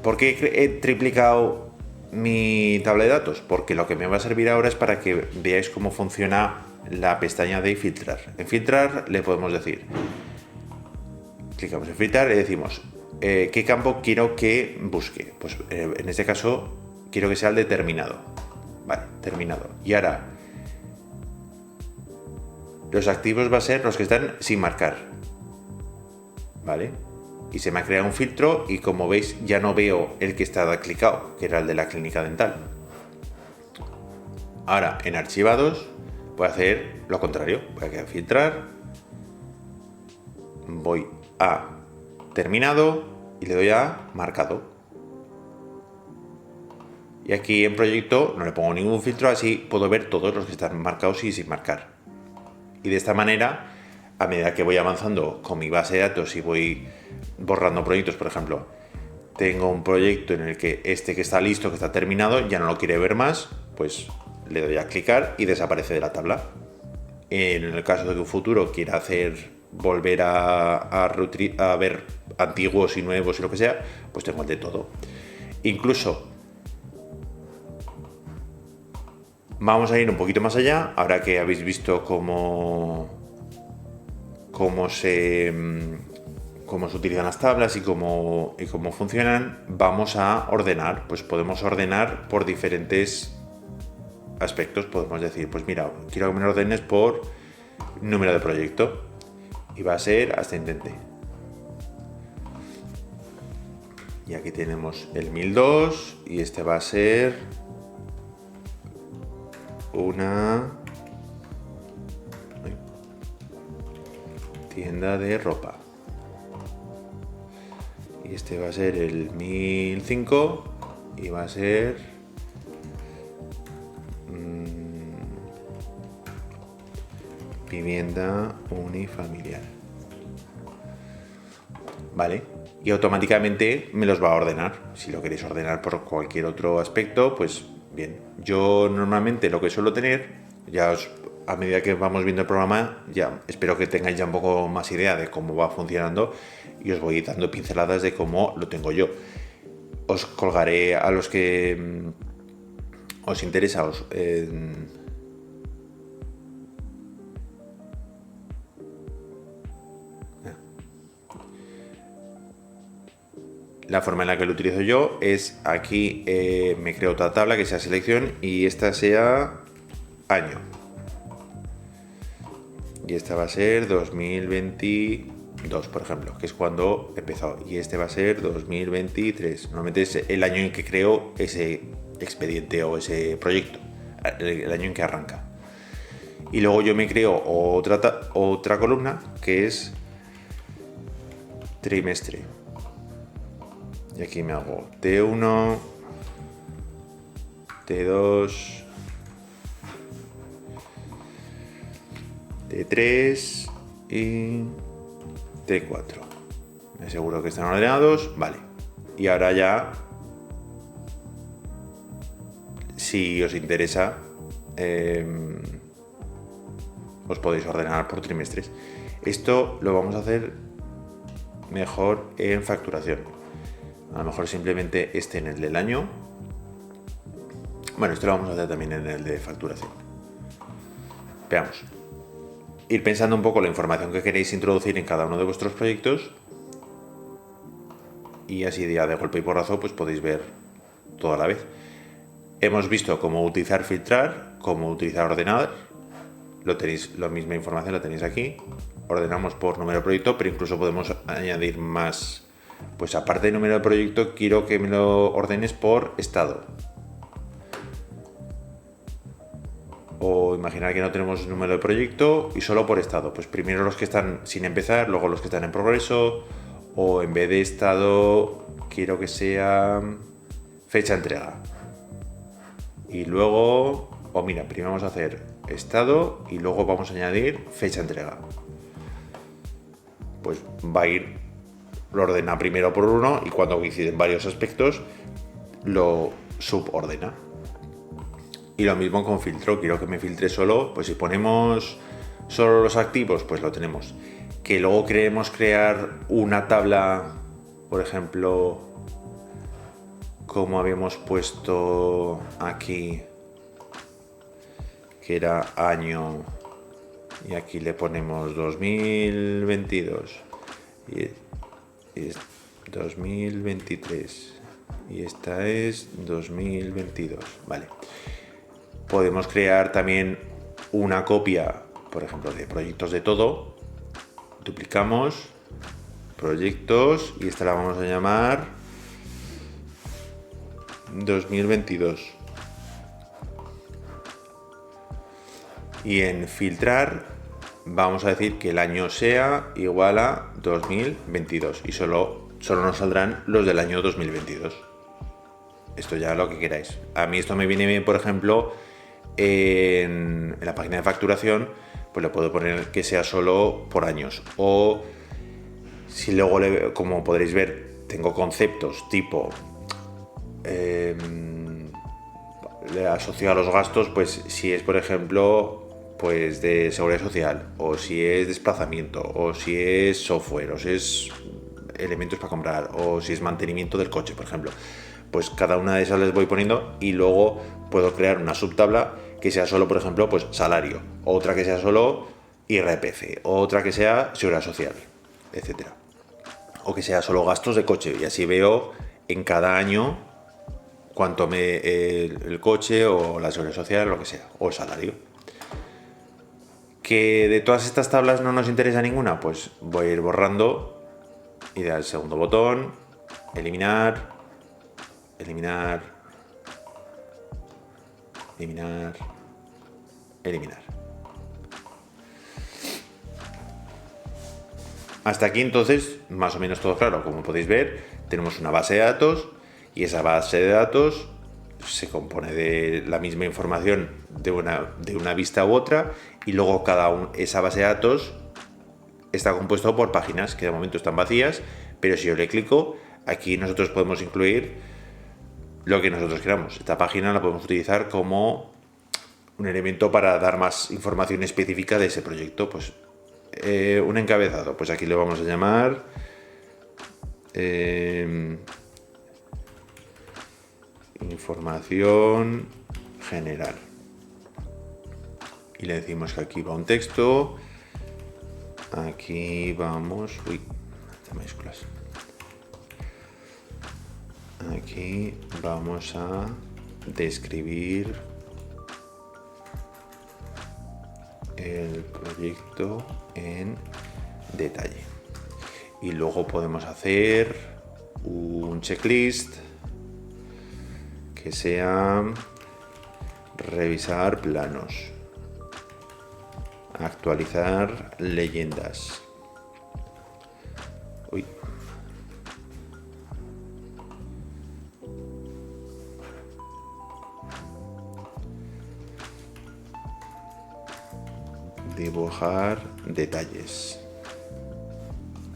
¿Por qué he triplicado mi tabla de datos? Porque lo que me va a servir ahora es para que veáis cómo funciona la pestaña de filtrar. En filtrar le podemos decir, clicamos en filtrar y le decimos qué campo quiero que busque. Pues en este caso quiero que sea el determinado. Vale, terminado. Y ahora los activos va a ser los que están sin marcar. Vale. Y se me ha creado un filtro y, como veis, ya no veo el que estaba clicado, que era el de la clínica dental. Ahora en archivados voy a hacer lo contrario. Voy a filtrar, voy a terminado y le doy a marcado. Y aquí en proyecto no le pongo ningún filtro, así puedo ver todos los que están marcados y sin marcar. Y de esta manera, a medida que voy avanzando con mi base de datos y voy borrando proyectos, por ejemplo, tengo un proyecto en el que este que está listo, que está terminado, ya no lo quiere ver más, pues le doy a clicar y desaparece de la tabla. En el caso de que un futuro quiera volver a ver antiguos y nuevos y lo que sea, pues tengo el de todo. Incluso vamos a ir un poquito más allá, ahora que habéis visto cómo cómo se utilizan las tablas y cómo funcionan, vamos a ordenar. Pues podemos ordenar por diferentes aspectos. Podemos decir, pues mira, quiero que me lo ordenes por número de proyecto y va a ser ascendente. Y aquí tenemos el 1002 y este va a ser una tienda de ropa. Y este va a ser el 1005 y va a ser vivienda unifamiliar. Vale, y automáticamente me los va a ordenar. Si lo queréis ordenar por cualquier otro aspecto, pues bien. Yo normalmente lo que suelo tener, a medida que vamos viendo el programa, ya espero que tengáis ya un poco más idea de cómo va funcionando y os voy dando pinceladas de cómo lo tengo yo. Os colgaré a los que os interesa, la forma en la que lo utilizo yo es aquí me creo otra tabla que sea selección y esta sea año. Y esta va a ser 2022, por ejemplo, que es cuando empezó. Y este va a ser 2023. Normalmente es el año en que creo ese expediente o ese proyecto, el año en que arranca. Y luego yo me creo otra columna que es trimestre. Y aquí me hago T1, T2, T3 y T4. Me aseguro que están ordenados. Vale. Y ahora ya, si os interesa, os podéis ordenar por trimestres. Esto lo vamos a hacer mejor en facturación. A lo mejor simplemente en el del año. Bueno, esto lo vamos a hacer también en el de facturación. Veamos. Ir pensando un poco la información que queréis introducir en cada uno de vuestros proyectos y así ya de golpe y porrazo pues podéis ver todo a la vez. Hemos visto cómo utilizar filtrar, cómo utilizar ordenar. La misma información la tenéis aquí. Ordenamos por número de proyecto, pero incluso podemos añadir más. Pues aparte del número de proyecto, quiero que me lo ordenes por estado. O imaginar que no tenemos número de proyecto y solo por estado. Pues primero los que están sin empezar, luego los que están en progreso. O en vez de estado, quiero que sea fecha de entrega. Y luego, mira, primero vamos a hacer estado y luego vamos a añadir fecha de entrega. Pues va a ir. Lo ordena primero por uno y cuando coinciden varios aspectos lo subordena. Y lo mismo con filtro, quiero que me filtre solo, pues si ponemos solo los activos, pues lo tenemos. Que luego queremos crear una tabla, por ejemplo, como habíamos puesto aquí, que era año, y aquí le ponemos 2022. Y 2023 y esta es 2022. Vale, podemos crear también una copia, por ejemplo, de proyectos de todo. Duplicamos proyectos y esta la vamos a llamar 2022 y en filtrar vamos a decir que el año sea igual a 2022 y solo nos saldrán los del año 2022. Esto ya lo que queráis. A mí esto me viene bien, por ejemplo, en la página de facturación, pues le puedo poner que sea solo por años. O si luego, como podréis ver, tengo conceptos tipo asociado a los gastos, pues si es, por ejemplo, pues de seguridad social, o si es desplazamiento, o si es software, o si es elementos para comprar, o si es mantenimiento del coche, por ejemplo. Pues cada una de esas les voy poniendo y luego puedo crear una subtabla que sea solo, por ejemplo, pues salario, otra que sea solo IRPF, otra que sea seguridad social, etcétera. o que sea solo gastos de coche, y así veo en cada año cuánto el coche o la seguridad social, lo que sea, o el salario. ¿Que de todas estas tablas no nos interesa ninguna? Pues voy a ir borrando y dar el segundo botón, eliminar, eliminar, eliminar, eliminar. Hasta aquí entonces, más o menos todo claro. Como podéis ver, tenemos una base de datos y esa base de datos se compone de la misma información de una vista u otra, y luego esa base de datos está compuesto por páginas que de momento están vacías, pero si yo le clico, aquí nosotros podemos incluir lo que nosotros queramos. Esta página la podemos utilizar como un elemento para dar más información específica de ese proyecto. Pues un encabezado, pues aquí le vamos a llamar información general, y le decimos que aquí va un texto, aquí vamos, mayúsculas, aquí vamos a describir el proyecto en detalle, y luego podemos hacer un checklist que sea revisar planos, actualizar leyendas, dibujar detalles,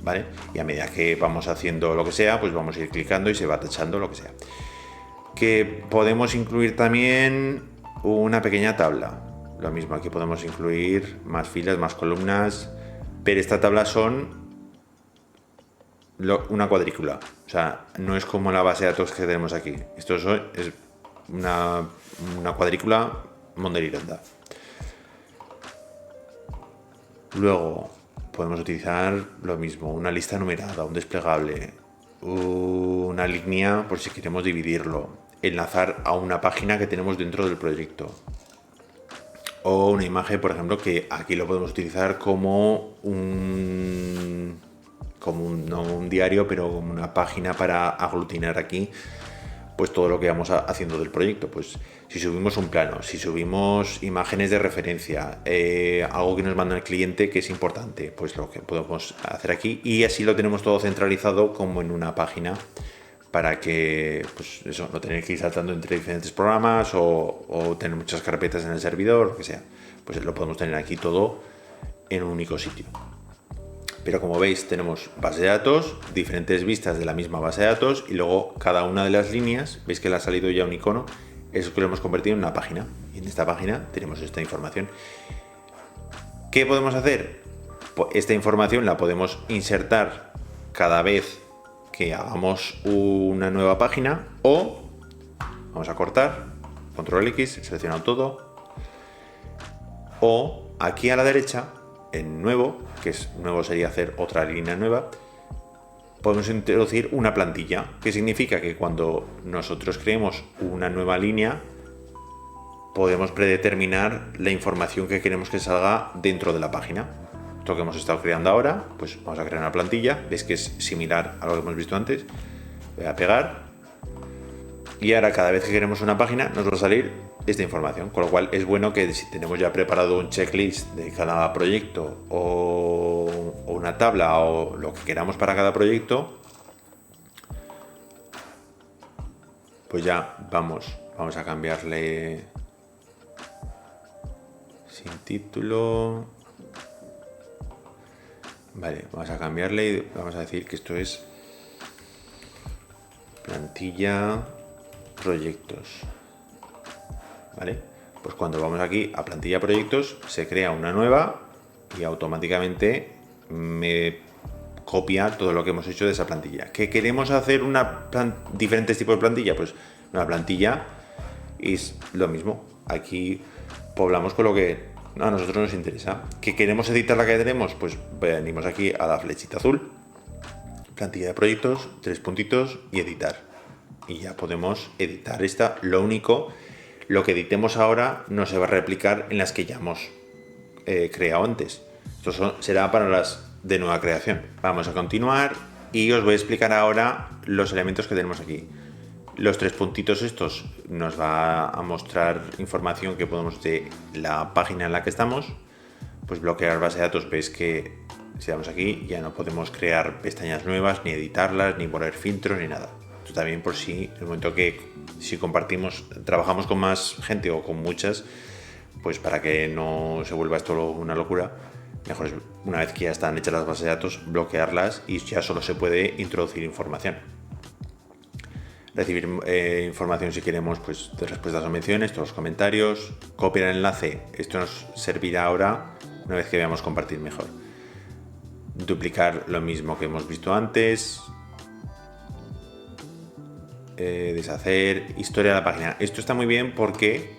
¿vale? Y a medida que vamos haciendo lo que sea, pues vamos a ir clicando y se va tachando lo que sea. Que podemos incluir también una pequeña tabla. Lo mismo, aquí podemos incluir más filas, más columnas, pero esta tabla son una cuadrícula. O sea, no es como la base de datos que tenemos aquí. Esto es una cuadrícula Monderiranda. Luego podemos utilizar lo mismo, una lista numerada, un desplegable, una línea por si queremos dividirlo, enlazar a una página que tenemos dentro del proyecto, o una imagen, por ejemplo, que aquí lo podemos utilizar como no un diario, pero como una página para aglutinar aquí pues todo lo que vamos haciendo del proyecto. Pues si subimos un plano, si subimos imágenes de referencia, algo que nos manda el cliente que es importante, pues lo que podemos hacer aquí, y así lo tenemos todo centralizado como en una página, para que pues eso, no tener que ir saltando entre diferentes programas o tener muchas carpetas en el servidor, lo que sea. Pues lo podemos tener aquí todo en un único sitio. Pero como veis, tenemos base de datos, diferentes vistas de la misma base de datos, y luego cada una de las líneas, veis que le ha salido ya un icono, eso que lo hemos convertido en una página, y en esta página tenemos esta información. ¿Qué podemos hacer? Pues esta información la podemos insertar cada vez que hagamos una nueva página, o vamos a cortar, control X, seleccionado todo, o aquí a la derecha, en nuevo, que es nuevo sería hacer otra línea nueva, podemos introducir una plantilla, que significa que cuando nosotros creemos una nueva línea, podemos predeterminar la información que queremos que salga dentro de la página. Esto que hemos estado creando ahora, pues vamos a crear una plantilla, ves que es similar a lo que hemos visto antes. Voy a pegar, y ahora cada vez que queremos una página nos va a salir esta información, con lo cual es bueno que si tenemos ya preparado un checklist de cada proyecto, o una tabla, o lo que queramos para cada proyecto, pues ya vamos a cambiarle sin título, vale, vamos a cambiarle y vamos a decir que esto es plantilla proyectos, ¿vale? Pues cuando vamos aquí a plantilla proyectos, se crea una nueva y automáticamente me copia todo lo que hemos hecho de esa plantilla. ¿Que queremos hacer diferentes tipos de plantilla? Pues una plantilla es lo mismo. Aquí poblamos con lo que a nosotros nos interesa. ¿Que queremos editar la que tenemos? Pues venimos aquí a la flechita azul, plantilla de proyectos, 3 puntitos y editar. Y ya podemos editar esta. Lo que editemos ahora no se va a replicar en las que ya hemos creado antes. Esto será para las de nueva creación. Vamos a continuar y os voy a explicar ahora los elementos que tenemos aquí. Los 3 puntitos estos nos va a mostrar información que podemos de la página en la que estamos. Pues bloquear base de datos, veis que si damos aquí ya no podemos crear pestañas nuevas, ni editarlas, ni poner filtros, ni nada. Esto también por si en el momento que si compartimos, trabajamos con más gente o con muchas, pues para que no se vuelva esto una locura, mejor es una vez que ya están hechas las bases de datos, bloquearlas y ya solo se puede introducir información. Recibir información si queremos, pues de respuestas o menciones, todos los comentarios, copiar el enlace, esto nos servirá ahora una vez que veamos compartir mejor. Duplicar lo mismo que hemos visto antes, deshacer, historia de la página. Esto está muy bien porque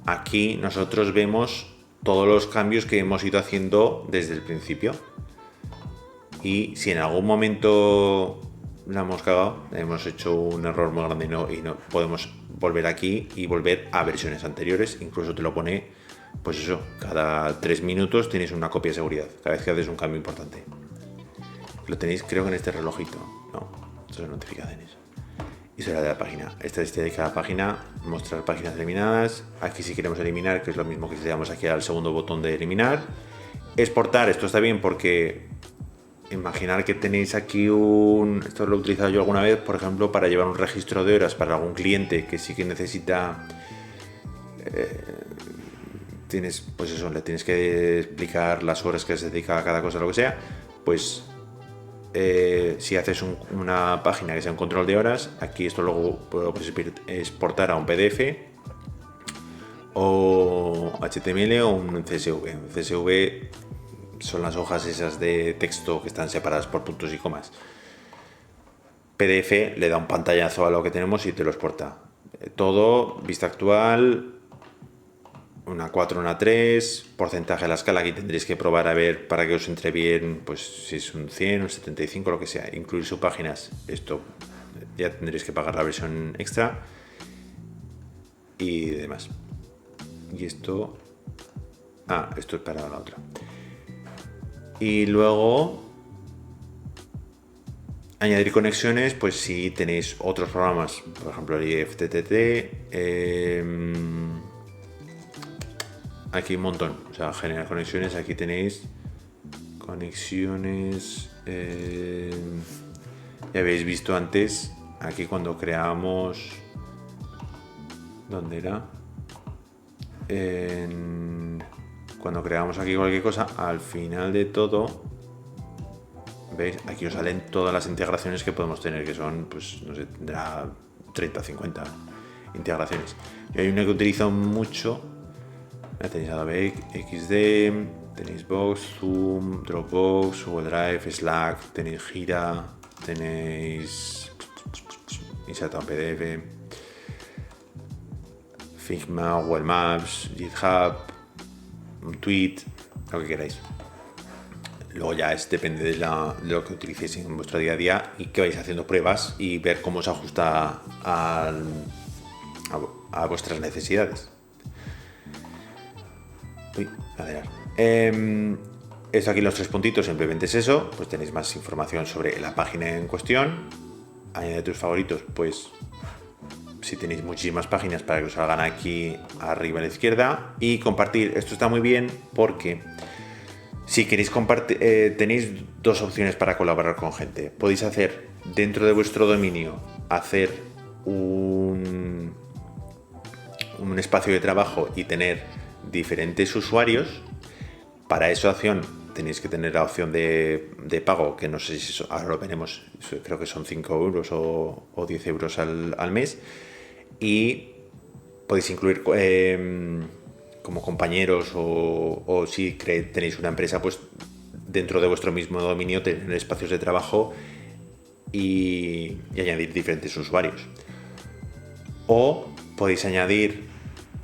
aquí nosotros vemos todos los cambios que hemos ido haciendo desde el principio. Y si en algún momento la hemos cagado, hemos hecho un error muy grande y no podemos volver aquí y volver a versiones anteriores. Incluso te lo pone, pues eso, cada 3 minutos tienes una copia de seguridad, cada vez que haces un cambio importante. Lo tenéis creo que en este relojito, ¿no? Estas son notificaciones. Historia de la página, estadística de cada página, mostrar páginas eliminadas. Aquí si queremos eliminar, que es lo mismo que si le damos aquí al segundo botón de eliminar. Exportar, esto está bien porque imaginar que tenéis aquí esto lo he utilizado yo alguna vez, por ejemplo, para llevar un registro de horas para algún cliente que sí que necesita, pues eso, le tienes que explicar las horas que se dedica a cada cosa, lo que sea, pues si haces una página que sea un control de horas, aquí esto luego puedo exportar a un PDF o HTML o un CSV. Un CSV son las hojas esas de texto que están separadas por puntos y comas. PDF le da un pantallazo a lo que tenemos y te lo exporta. Todo, vista actual, una 4, una 3, porcentaje de la escala. Aquí tendréis que probar a ver para que os entre bien, pues si es un 100, un 75, lo que sea. Incluir subpáginas, esto ya tendréis que pagar la versión extra y demás. Y esto, esto es para la otra. Y luego añadir conexiones, pues si tenéis otros programas, por ejemplo el IFTTT, aquí un montón, o sea, generar conexiones, aquí tenéis conexiones, ya habéis visto antes, aquí cuando creábamos, ¿dónde era? Cuando creamos aquí cualquier cosa, al final de todo, ¿veis? Aquí os salen todas las integraciones que podemos tener, que son, pues, no sé, tendrá 30, 50 integraciones. Yo hay una que utilizo mucho, ya tenéis Adobe XD, tenéis Box, Zoom, Dropbox, Google Drive, Slack, tenéis Gira, tenéis insertar un PDF, Figma, Google Maps, GitHub, un tweet, lo que queráis. Luego ya depende de lo que utilicéis en vuestro día a día y que vais haciendo pruebas y ver cómo se ajusta a vuestras necesidades. Esto aquí los 3 puntitos simplemente es eso, pues tenéis más información sobre la página en cuestión. Añadir tus favoritos, pues si tenéis muchísimas páginas para que os salgan aquí arriba a la izquierda. Y compartir, esto está muy bien porque si queréis compartir, tenéis 2 opciones para colaborar con gente. Podéis hacer dentro de vuestro dominio, hacer un espacio de trabajo y tener diferentes usuarios. Para esa opción tenéis que tener la opción de pago, que no sé si ahora lo veremos, creo que son 5 euros o 10 euros al mes. Y podéis incluir como compañeros o si tenéis una empresa, pues dentro de vuestro mismo dominio tener espacios de trabajo y añadir diferentes usuarios. O podéis añadir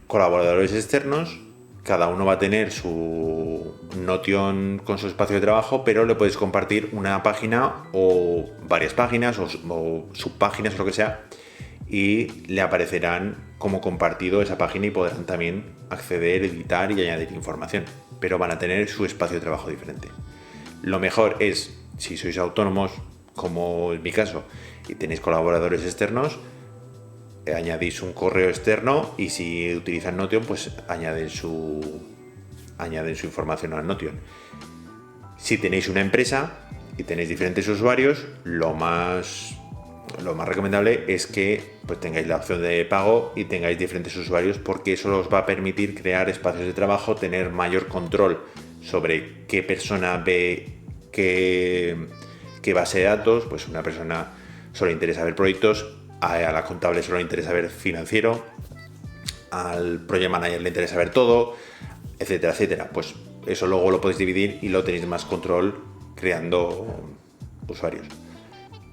colaboradores externos cada uno va a tener su Notion con su espacio de trabajo, pero le puedes compartir una página o varias páginas o subpáginas o lo que sea, y le aparecerán como compartido esa página y podrán también acceder, editar y añadir información, pero van a tener su espacio de trabajo diferente. Lo mejor es, si sois autónomos, como en mi caso, y tenéis colaboradores externos, añadís un correo externo, y si utilizan Notion, pues añaden su información al Notion. Si tenéis una empresa y tenéis diferentes usuarios, lo más recomendable es que pues tengáis la opción de pago y tengáis diferentes usuarios, porque eso os va a permitir crear espacios de trabajo, tener mayor control sobre qué persona ve qué base de datos. Pues una persona solo interesa ver proyectos, a la contable solo le interesa ver financiero, al project manager le interesa ver todo, etcétera, etcétera. Pues eso luego lo podéis dividir y lo tenéis más control creando usuarios.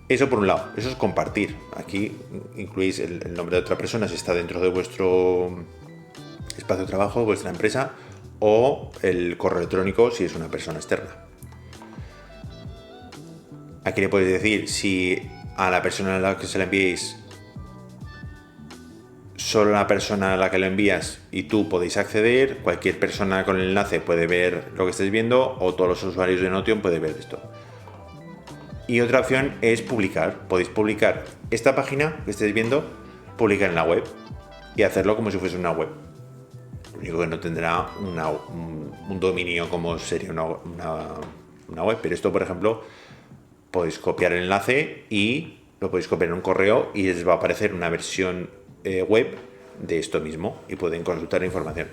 Eso por un lado, eso es compartir. Aquí incluís el nombre de otra persona si está dentro de vuestro espacio de trabajo, vuestra empresa, o el correo electrónico si es una persona externa. Aquí le podéis decir si a la persona a la que se la enviéis, solo la persona a la que lo envías y tú podéis acceder, cualquier persona con el enlace puede ver lo que estáis viendo, o todos los usuarios de Notion pueden ver esto. Y otra opción es publicar. Podéis publicar esta página que estáis viendo, publicar en la web y hacerlo como si fuese una web. Lo único que no tendrá un dominio como sería una web, pero esto, por ejemplo, podéis copiar el enlace y lo podéis copiar en un correo y les va a aparecer una versión web de esto mismo y pueden consultar la información.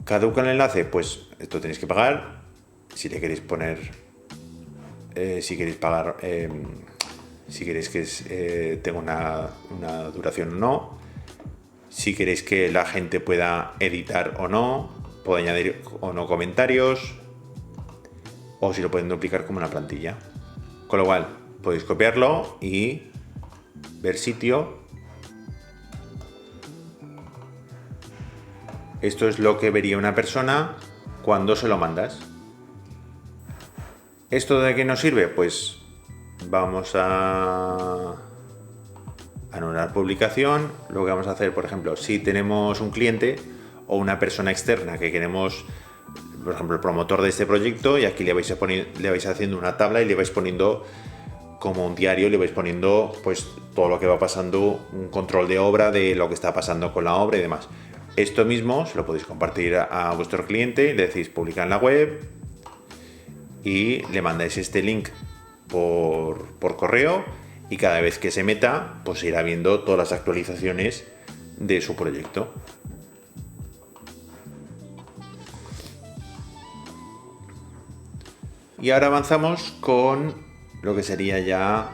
¿Caduca el enlace? Pues esto tenéis que pagar. Si le queréis poner, si queréis pagar, si queréis que tenga una duración o no, si queréis que la gente pueda editar o no, puede añadir o no comentarios, o si lo pueden duplicar como una plantilla. Con lo cual podéis copiarlo y ver sitio. Esto es lo que vería una persona cuando se lo mandas. ¿Esto de qué nos sirve? Pues vamos a anular publicación. Lo que vamos a hacer, por ejemplo, si tenemos un cliente o una persona externa que queremos, por ejemplo, el promotor de este proyecto, y aquí le vais haciendo una tabla y le vais poniendo como un diario, le vais poniendo pues todo lo que va pasando, un control de obra de lo que está pasando con la obra y demás. Esto mismo se lo podéis compartir a vuestro cliente, le decís publicar en la web y le mandáis este link por correo, y cada vez que se meta pues irá viendo todas las actualizaciones de su proyecto. Y ahora avanzamos con lo que sería ya,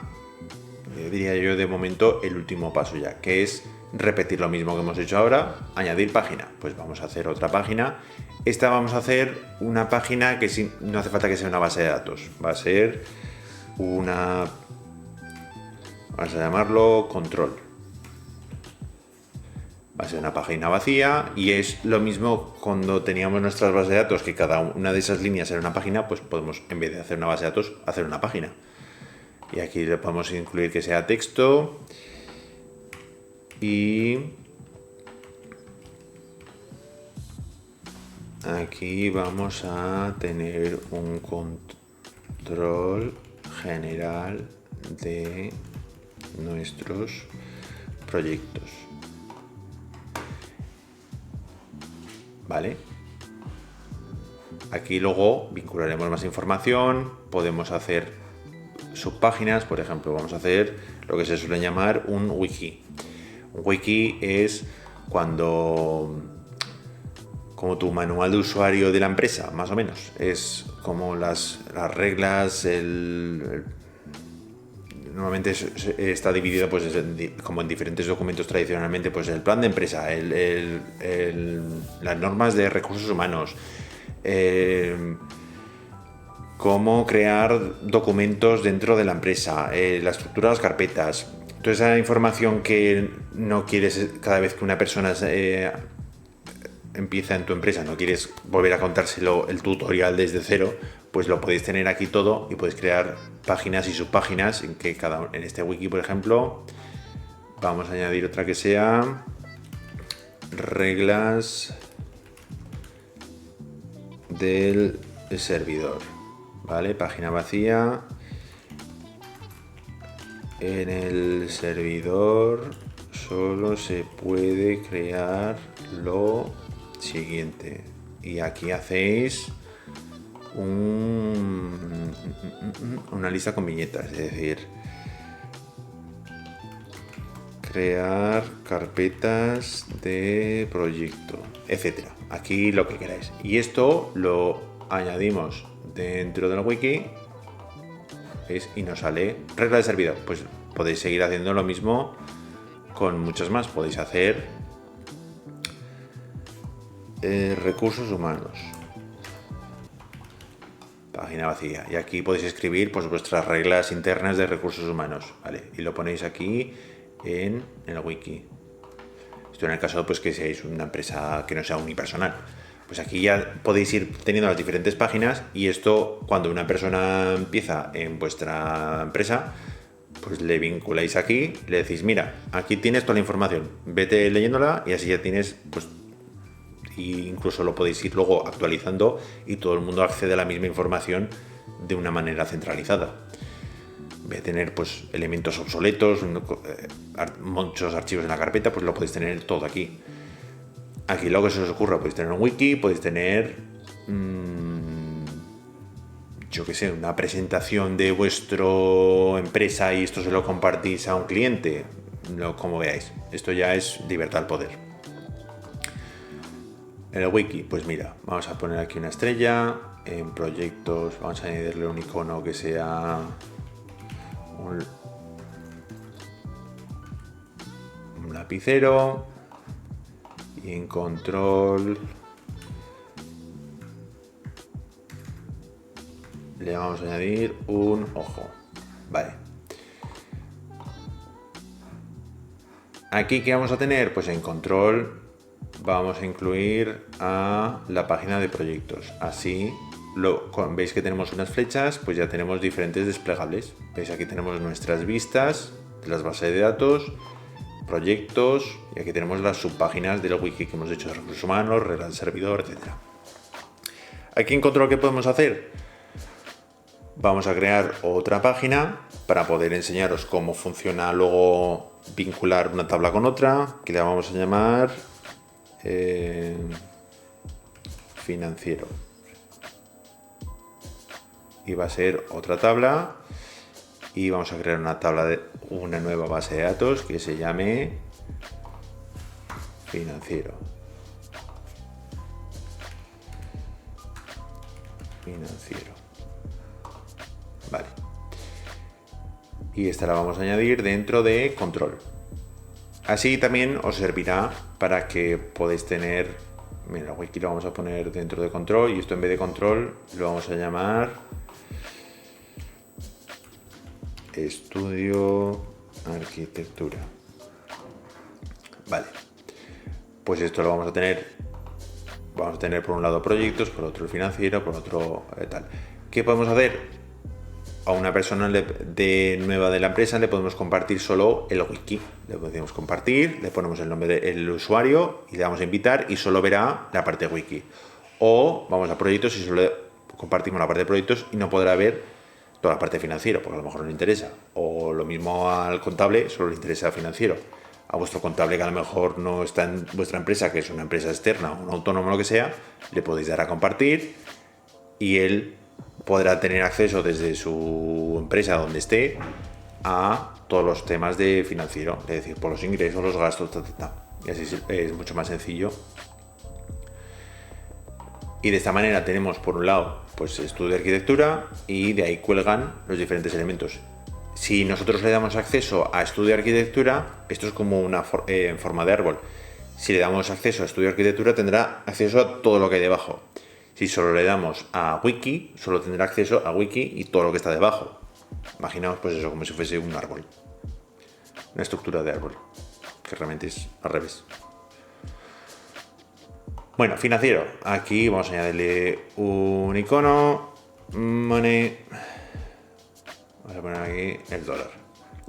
diría yo de momento, el último paso ya, que es repetir lo mismo que hemos hecho ahora, añadir página. Pues vamos a hacer otra página. Esta vamos a hacer una página que no hace falta que sea una base de datos. Va a ser vamos a llamarlo control. Va a ser una página vacía, y es lo mismo cuando teníamos nuestras bases de datos, que cada una de esas líneas era una página. Pues podemos, en vez de hacer una base de datos, hacer una página. Y aquí le podemos incluir que sea texto, y aquí vamos a tener un control general de nuestros proyectos. ¿Vale? Aquí luego vincularemos más información, podemos hacer subpáginas. Por ejemplo, vamos a hacer lo que se suele llamar un wiki. Un wiki es como tu manual de usuario de la empresa, más o menos. Es como las reglas, normalmente está dividido pues como en diferentes documentos tradicionalmente, pues el plan de empresa, las normas de recursos humanos, cómo crear documentos dentro de la empresa, la estructura de las carpetas. Toda esa información que no quieres cada vez que una persona empieza en tu empresa, no quieres volver a contárselo el tutorial desde cero, pues lo podéis tener aquí todo y podéis crear páginas y subpáginas en que en este wiki, por ejemplo, vamos a añadir otra que sea reglas del servidor, ¿vale? Página vacía. En el servidor solo se puede crear lo siguiente. Y aquí hacéis una lista con viñetas, es decir, crear carpetas de proyecto, etcétera. Aquí lo que queráis. Y esto lo añadimos dentro del wiki, ¿veis? Y nos sale regla de servidor. Pues podéis seguir haciendo lo mismo con muchas más. Podéis hacer recursos humanos, página vacía, y aquí podéis escribir pues vuestras reglas internas de recursos humanos, ¿vale? Y lo ponéis aquí en el wiki. Esto en el caso pues que seáis una empresa que no sea unipersonal. Pues aquí ya podéis ir teniendo las diferentes páginas, y esto, cuando una persona empieza en vuestra empresa, pues le vinculáis aquí, le decís, mira, aquí tienes toda la información, vete leyéndola, y así ya tienes, pues, y incluso lo podéis ir luego actualizando y todo el mundo accede a la misma información de una manera centralizada. Voy a tener pues elementos obsoletos, muchos archivos en la carpeta, pues lo podéis tener todo aquí. Aquí lo que se os ocurra, podéis tener un wiki, podéis tener yo que sé, una presentación de vuestra empresa y esto se lo compartís a un cliente, como veáis. Esto ya es libertad al poder. En el wiki, pues mira, vamos a poner aquí una estrella. En proyectos vamos a añadirle un icono que sea un lapicero, y en control le vamos a añadir un ojo. Vale. Aquí, ¿qué vamos a tener? Pues en control vamos a incluir a la página de proyectos. Así veis que tenemos unas flechas, pues ya tenemos diferentes desplegables. Veis, aquí tenemos nuestras vistas de las bases de datos, proyectos, y aquí tenemos las subpáginas del wiki que hemos hecho de recursos humanos, reglas del servidor, etcétera. Aquí en control, ¿qué podemos hacer? Vamos a crear otra página para poder enseñaros cómo funciona luego vincular una tabla con otra, que la vamos a llamar financiero. Y va a ser otra tabla, y vamos a crear una nueva base de datos que se llame financiero. Vale. Y esta la vamos a añadir dentro de control. Así también os servirá para que podáis tener, mira, aquí lo vamos a poner dentro de control, y esto en vez de control lo vamos a llamar estudio arquitectura. Vale, pues esto lo vamos a tener por un lado proyectos, por otro el financiero, por otro tal. ¿Qué podemos hacer? A una persona nueva de la empresa le podemos compartir solo el wiki. Le podemos compartir, le ponemos el nombre del usuario y le damos a invitar, y solo verá la parte wiki. O vamos a proyectos y solo compartimos la parte de proyectos y no podrá ver toda la parte financiera, porque a lo mejor no le interesa. O lo mismo al contable, solo le interesa financiero. A vuestro contable, que a lo mejor no está en vuestra empresa, que es una empresa externa, un autónomo, lo que sea, le podéis dar a compartir, y él podrá tener acceso desde su empresa donde esté a todos los temas de financiero, es decir, por los ingresos, los gastos, y así es mucho más sencillo. Y de esta manera tenemos, por un lado, pues estudio de arquitectura, y de ahí cuelgan los diferentes elementos. Si nosotros le damos acceso a estudio de arquitectura, esto es como una en forma de árbol. Si le damos acceso a estudio de arquitectura, tendrá acceso a todo lo que hay debajo. Si solo le damos a wiki, solo tendrá acceso a wiki y todo lo que está debajo. Imaginaos pues eso, como si fuese un árbol. Una estructura de árbol, que realmente es al revés. Bueno, financiero. Aquí vamos a añadirle un icono. Money. Vamos a poner aquí el dólar.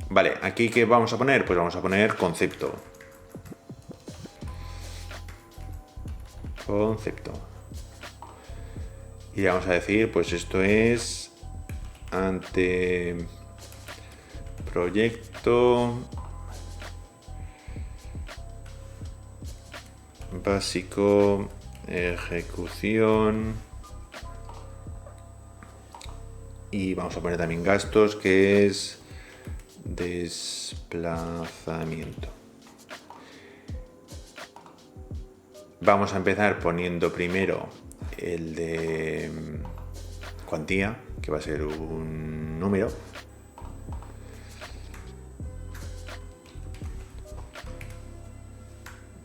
Vale, aquí ¿qué vamos a poner? Pues vamos a poner concepto. Concepto. Y vamos a decir, pues esto es anteproyecto básico, ejecución, y vamos a poner también gastos, que es desplazamiento. Vamos a empezar poniendo primero el de cuantía, que va a ser un número.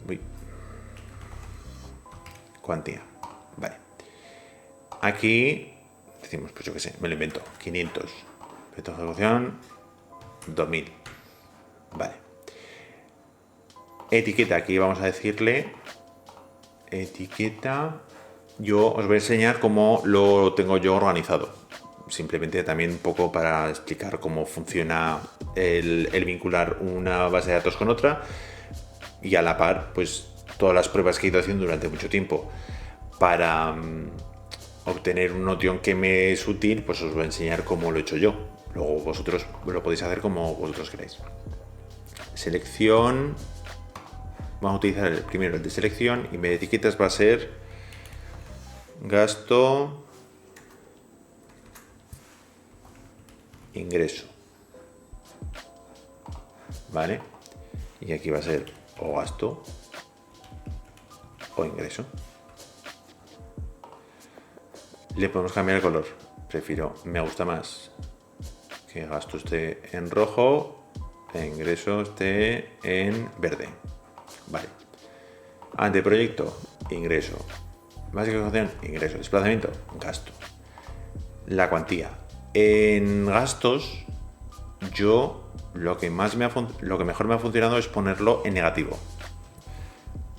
Uy. Cuantía. Vale. Aquí decimos, pues yo qué sé, me lo invento, 500. Proyecto de ejecución, 2000. Vale. Etiqueta, aquí vamos a decirle etiqueta. Yo os voy a enseñar cómo lo tengo yo organizado. Simplemente también un poco para explicar cómo funciona el vincular una base de datos con otra y a la par, pues todas las pruebas que he ido haciendo durante mucho tiempo para obtener un notion que me es útil, pues os voy a enseñar cómo lo he hecho yo. Luego vosotros lo podéis hacer como vosotros queráis. Selección. Vamos a utilizar el primero, el de selección, y en vez de etiquetas va a ser gasto, ingreso. ¿Vale? Y aquí va a ser o gasto o ingreso. Le podemos cambiar el color. Me gusta más que gasto esté en rojo e ingreso esté en verde. Vale. Anteproyecto, ingreso. Básica de ejecución, ingreso. Desplazamiento, gasto. La cuantía. En gastos, yo lo que mejor me ha funcionado es ponerlo en negativo.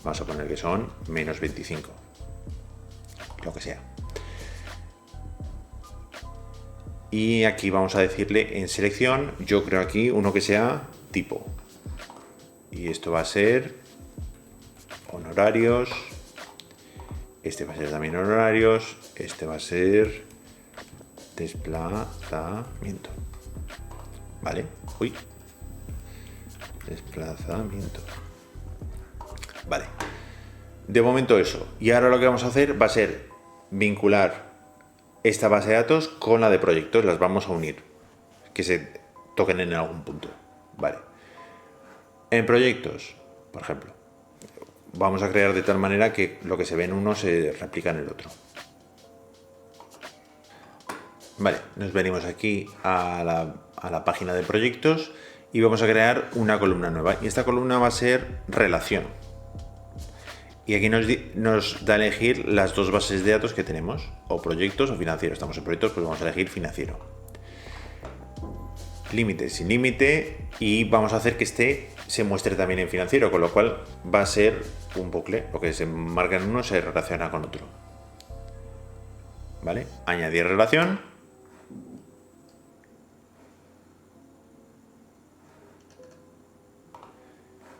Vamos a poner que son menos 25. Lo que sea. Y aquí vamos a decirle en selección, yo creo aquí uno que sea tipo. Y esto va a ser honorarios. Este va a ser también honorarios. Este va a ser desplazamiento. ¿Vale? Uy. Desplazamiento. Vale. De momento eso. Y ahora lo que vamos a hacer va a ser vincular esta base de datos con la de proyectos. Las vamos a unir. Que se toquen en algún punto. Vale. En proyectos, por ejemplo, vamos a crear de tal manera que lo que se ve en uno se replica en el otro. Vale, nos venimos aquí a la página de proyectos y vamos a crear una columna nueva. Y esta columna va a ser relación. Y aquí nos da a elegir las dos bases de datos que tenemos, o proyectos o financieros. Estamos en proyectos, pues vamos a elegir financiero. Límite, sin límite, y vamos a hacer que se muestre también en financiero, con lo cual va a ser un bucle. Lo que se marca en uno se relaciona con otro. ¿Vale? Añadir relación.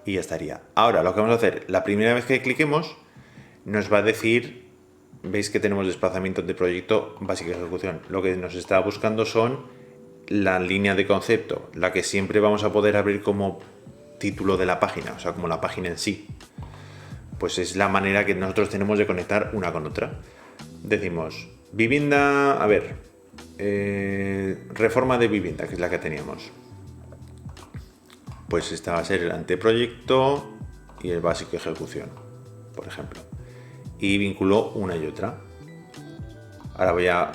Y ya estaría. Ahora lo que vamos a hacer, la primera vez que cliquemos, nos va a decir, veis que tenemos desplazamiento de proyecto básica de ejecución. Lo que nos está buscando son la línea de concepto, la que siempre vamos a poder abrir como título de la página, o sea, como la página en sí. Pues es la manera que nosotros tenemos de conectar una con otra. Decimos, vivienda, a ver, reforma de vivienda, que es la que teníamos. Pues esta va a ser el anteproyecto y el básico de ejecución, por ejemplo. Y vinculo una y otra. Ahora voy a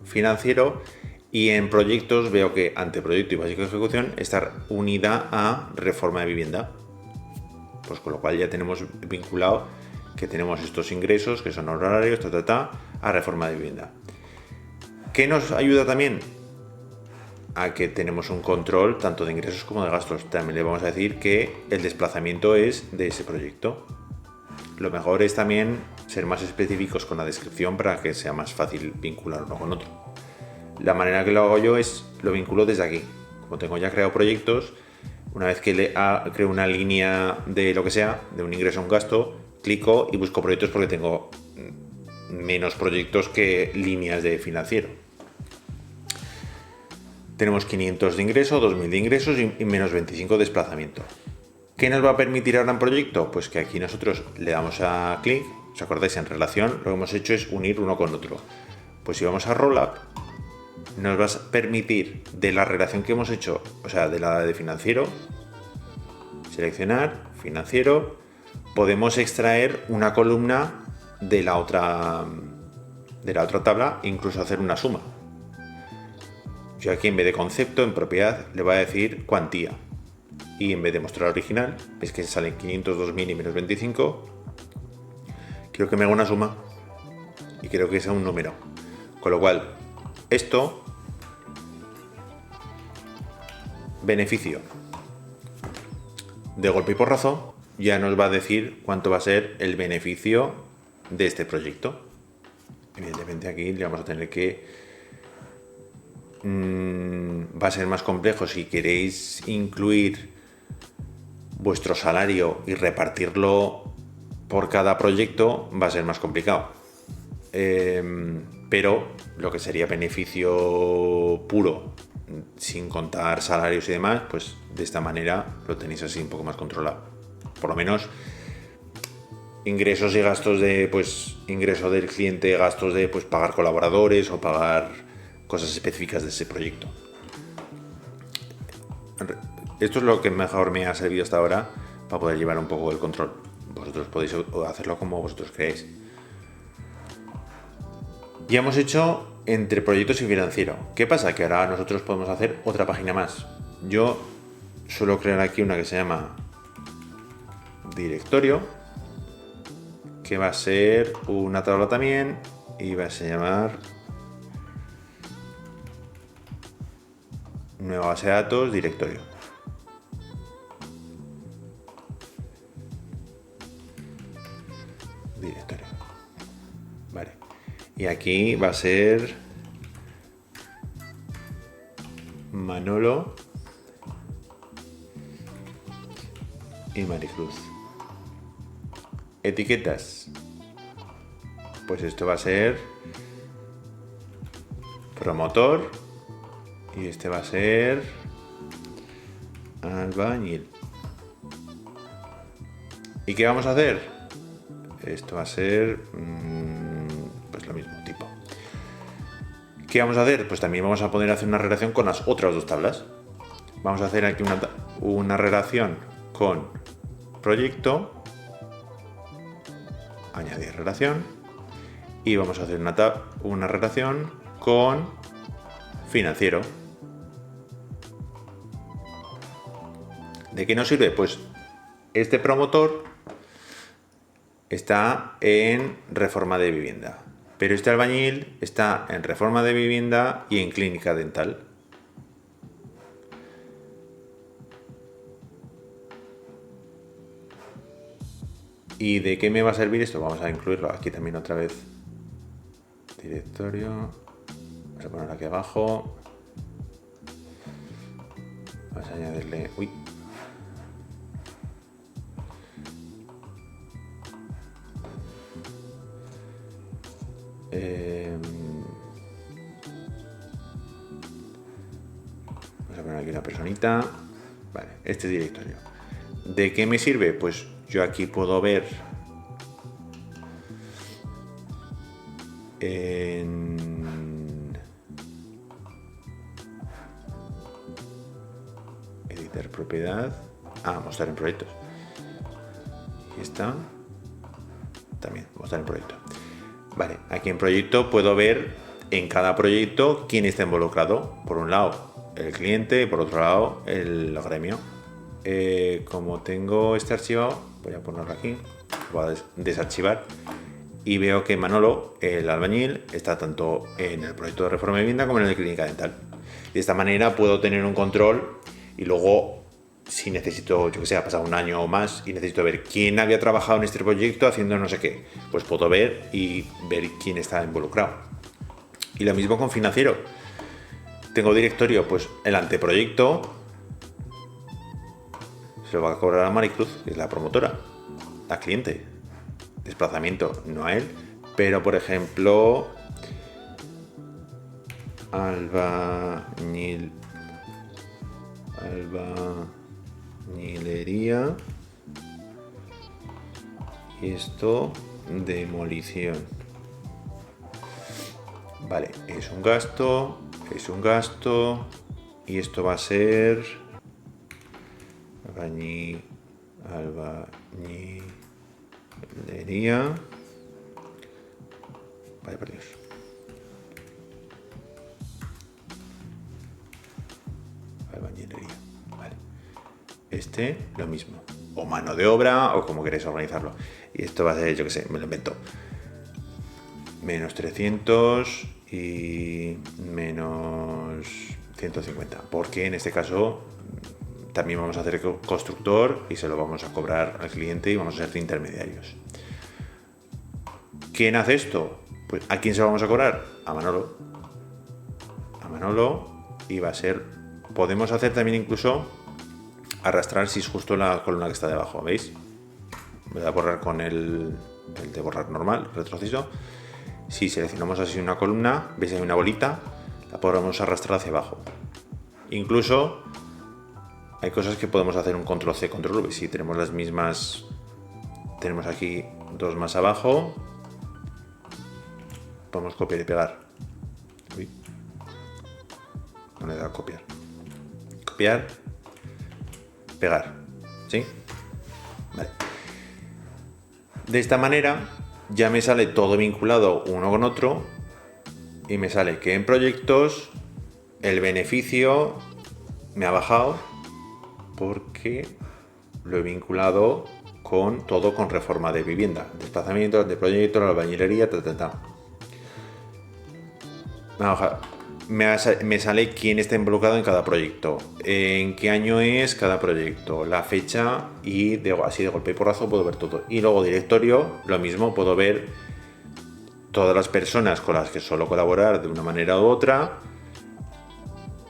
financiero. Y en proyectos veo que anteproyecto y básico de ejecución está unida a reforma de vivienda. Pues con lo cual ya tenemos vinculado que tenemos estos ingresos, que son honorarios, a reforma de vivienda. ¿Qué nos ayuda también? A que tenemos un control tanto de ingresos como de gastos. También le vamos a decir que el desplazamiento es de ese proyecto. lo mejor es también ser más específicos con la descripción para que sea más fácil vincular uno con otro. La manera que lo hago yo es, lo vinculo desde aquí. Como tengo ya creado proyectos, una vez que creo una línea de lo que sea, de un ingreso a un gasto, clico y busco proyectos porque tengo menos proyectos que líneas de financiero. Tenemos 500 de ingreso, 2000 de ingresos y menos 25 de desplazamiento. ¿Qué nos va a permitir ahora un proyecto? Pues que aquí nosotros le damos a clic, ¿os acordáis? En relación, lo que hemos hecho es unir uno con otro. Pues si vamos a Rollup, nos va a permitir de la relación que hemos hecho, o sea, de la de financiero, seleccionar financiero, podemos extraer una columna de la otra tabla e incluso hacer una suma. Yo aquí en vez de concepto, en propiedad, le voy a decir cuantía. Y en vez de mostrar original, veis que salen 500, 2000 y menos 25. Quiero que me haga una suma y quiero que sea un número. Con lo cual, esto, beneficio, de golpe y porrazo, ya nos va a decir cuánto va a ser el beneficio de este proyecto. Evidentemente aquí le vamos a tener que... va a ser más complejo si queréis incluir vuestro salario y repartirlo por cada proyecto, va a ser más complicado. Pero lo que sería beneficio puro, sin contar salarios y demás, pues de esta manera lo tenéis así un poco más controlado. Por lo menos ingresos y gastos de, pues, ingreso del cliente, gastos de, pues, pagar colaboradores o pagar cosas específicas de ese proyecto. Esto es lo que mejor me ha servido hasta ahora para poder llevar un poco el control. Vosotros podéis hacerlo como vosotros queráis. Ya hemos hecho entre proyectos y financiero. ¿Qué pasa? Que ahora nosotros podemos hacer otra página más. Yo suelo crear aquí una que se llama directorio, que va a ser una tabla también y va a se llamar nueva base de datos, directorio. Directorio. Vale. Y aquí va a ser Manolo y Maricruz. Etiquetas. Pues esto va a ser promotor y este va a ser albañil. ¿Y qué vamos a hacer? Esto va a ser pues lo mismo tipo. ¿Qué vamos a hacer? Pues también vamos a poder hacer una relación con las otras dos tablas. Vamos a hacer aquí una relación con proyecto, añadir relación, y vamos a hacer una relación con financiero. ¿De qué nos sirve? Pues este promotor está en reforma de vivienda, pero este albañil está en reforma de vivienda y en clínica dental. ¿Y de qué me va a servir esto? Vamos a incluirlo aquí también otra vez. Directorio. Vamos a ponerlo aquí abajo. Vamos a añadirle... Uy. Vamos a poner aquí una personita. Vale, este directorio. ¿De qué me sirve? Pues yo aquí puedo ver en editar propiedad, mostrar en proyectos, y está también mostrar en proyecto. Vale, aquí en proyecto puedo ver en cada proyecto quién está involucrado. Por un lado el cliente y por otro lado el gremio. Como tengo este archivado, voy a ponerlo aquí, voy a desarchivar y veo que Manolo, el albañil, está tanto en el proyecto de reforma de vivienda como en el de clínica dental. De esta manera puedo tener un control y luego si necesito, yo que sé, ha pasado un año o más y necesito ver quién había trabajado en este proyecto haciendo no sé qué, pues puedo ver y ver quién está involucrado. Y lo mismo con financiero. Tengo directorio, pues el anteproyecto se lo va a cobrar a Maricruz, que es la promotora, la cliente. Desplazamiento, no a él. Pero, por ejemplo, albañilería, y esto, demolición. Vale, es un gasto, y esto va a ser albañilería. Vale, por Dios. Albañilería, vale. Este, lo mismo. O mano de obra, o como queréis organizarlo. Y esto va a ser, yo que sé, me lo invento. Menos 300 y menos 150. Porque en este caso también vamos a hacer constructor y se lo vamos a cobrar al cliente y vamos a ser intermediarios. ¿Quién hace esto? Pues ¿a quién se lo vamos a cobrar? A Manolo. Y va a ser... Podemos hacer también incluso arrastrar si es justo la columna que está debajo, ¿veis? Voy a borrar con el de borrar normal, retroceso. Si seleccionamos así una columna, veis hay una bolita, la podemos arrastrar hacia abajo. Incluso hay cosas que podemos hacer un control C, control V. Si tenemos las mismas, tenemos aquí dos más abajo, podemos copiar y pegar. Uy. No le da a copiar. Copiar, pegar. ¿Sí? Vale. De esta manera ya me sale todo vinculado uno con otro y me sale que en proyectos el beneficio me ha bajado porque lo he vinculado con todo con reforma de vivienda, desplazamientos de proyectos, la albañilería, Me ha bajado. Me sale quién está involucrado en cada proyecto, en qué año es cada proyecto, la fecha y así de golpe y porrazo puedo ver todo. Y luego directorio, lo mismo, puedo ver todas las personas con las que suelo colaborar de una manera u otra,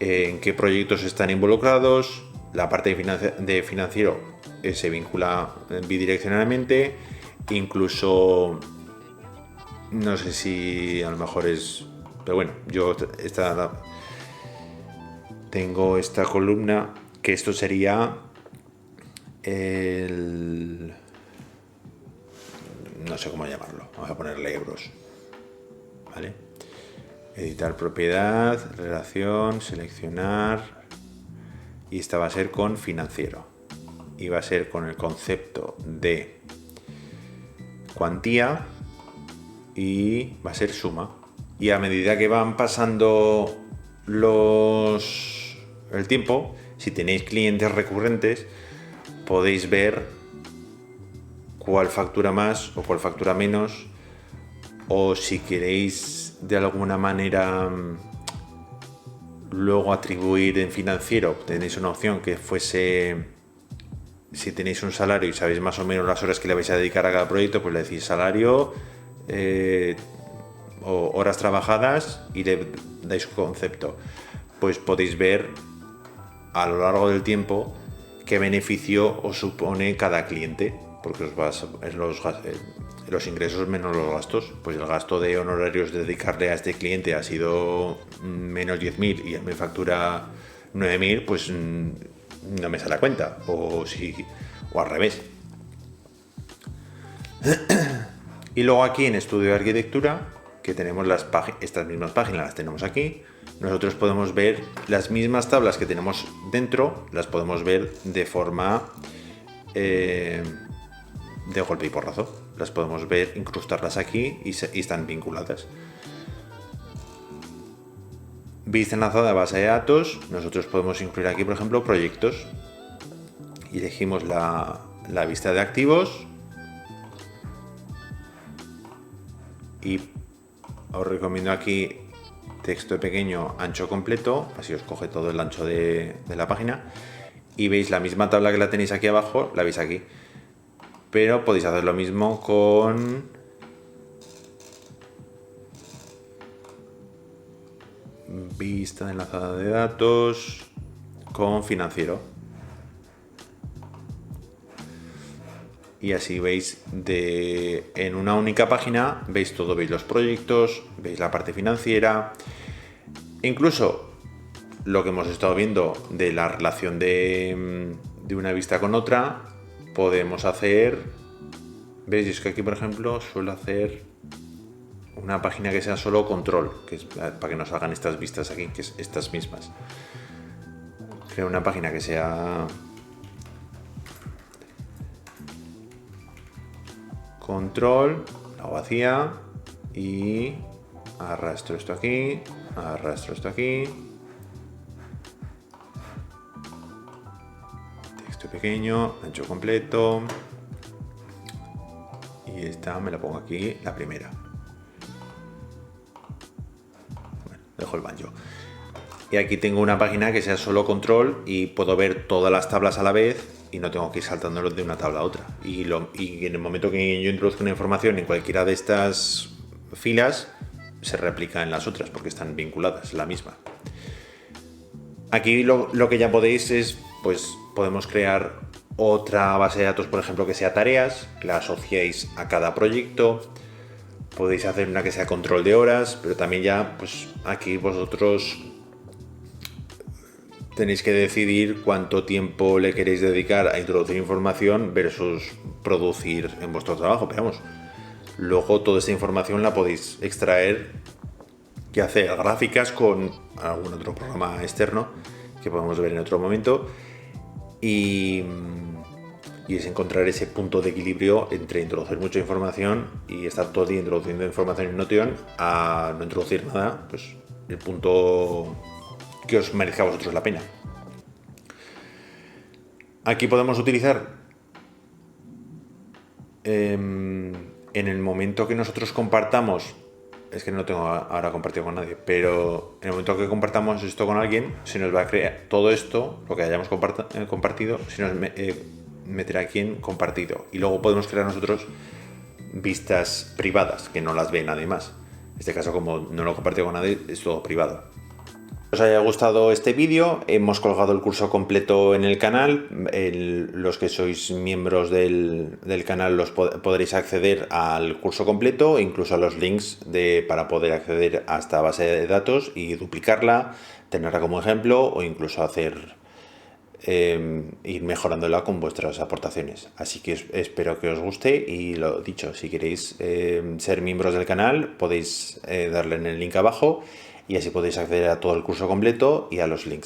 en qué proyectos están involucrados, la parte de financiero se vincula bidireccionalmente, incluso no sé si a lo mejor es... Pero bueno, yo tengo esta columna, que esto sería el... No sé cómo llamarlo, vamos a ponerle euros. ¿Vale? Editar propiedad, relación, seleccionar. Y esta va a ser con financiero. Y va a ser con el concepto de cuantía y va a ser suma. Y a medida que van pasando el tiempo, si tenéis clientes recurrentes, podéis ver cuál factura más o cuál factura menos, o si queréis de alguna manera luego atribuir en financiero, tenéis una opción que fuese, si tenéis un salario y sabéis más o menos las horas que le vais a dedicar a cada proyecto, pues le decís salario o horas trabajadas y le dais un concepto. Pues podéis ver a lo largo del tiempo qué beneficio os supone cada cliente, porque los ingresos menos los gastos. Pues el gasto de honorarios de dedicarle a este cliente ha sido menos 10.000 y él me factura 9.000, pues no me sale a cuenta, o al revés. Y luego aquí en Estudio de Arquitectura, que tenemos estas mismas páginas, las tenemos aquí, nosotros podemos ver las mismas tablas que tenemos dentro, las podemos ver de forma de golpe y porrazo. Las podemos ver, incrustarlas aquí y están vinculadas. Vista enlazada a base de datos, nosotros podemos incluir aquí, por ejemplo, proyectos. Y elegimos la vista de activos. Y os recomiendo aquí texto pequeño, ancho completo, así os coge todo el ancho de la página. y veis la misma tabla que la tenéis aquí abajo, la veis aquí. Pero podéis hacer lo mismo con vista enlazada de datos, con financiero. Y así veis en una única página, veis todo, veis los proyectos, veis la parte financiera, incluso lo que hemos estado viendo de la relación de una vista con otra, podemos hacer, veis, es que aquí por ejemplo suelo hacer una página que sea solo control, que es para que nos hagan estas vistas aquí, que es estas mismas. Creo una página que sea control, la vacía, y arrastro esto aquí, arrastro esto aquí, texto pequeño, ancho completo, y esta me la pongo aquí, la primera. Bueno, dejo el banjo. Y aquí tengo una página que sea solo control y puedo ver todas las tablas a la vez y no tengo que ir saltándolo de una tabla a otra. Y en el momento que yo introduzco una información en cualquiera de estas filas, se replica en las otras porque están vinculadas, la misma. Aquí lo que ya podéis es, pues podemos crear otra base de datos, por ejemplo, que sea tareas, que la asociéis a cada proyecto. Podéis hacer una que sea control de horas, pero también ya, pues aquí vosotros tenéis que decidir cuánto tiempo le queréis dedicar a introducir información versus producir en vuestro trabajo. Pero vamos, luego toda esta información la podéis extraer y hacer gráficas con algún otro programa externo que podemos ver en otro momento. Y es encontrar ese punto de equilibrio entre introducir mucha información y estar todo el día introduciendo información en Notion a no introducir nada, pues el punto que os merezca a vosotros la pena. Aquí podemos utilizar en el momento que nosotros compartamos, es que no lo tengo ahora compartido con nadie, pero en el momento que compartamos esto con alguien, se nos va a crear todo esto, lo que hayamos compartido, se nos meterá aquí en compartido. Y luego podemos crear nosotros vistas privadas, que no las ve nadie más. En este caso, como no lo he compartido con nadie, es todo privado. Os haya gustado este vídeo, hemos colgado el curso completo en el canal. Los que sois miembros del canal podréis acceder al curso completo, incluso a los links para poder acceder a esta base de datos y duplicarla, tenerla como ejemplo o incluso ir mejorándola con vuestras aportaciones. Así que espero que os guste y lo dicho, si queréis ser miembros del canal podéis darle en el link abajo y así podéis acceder a todo el curso completo y a los links.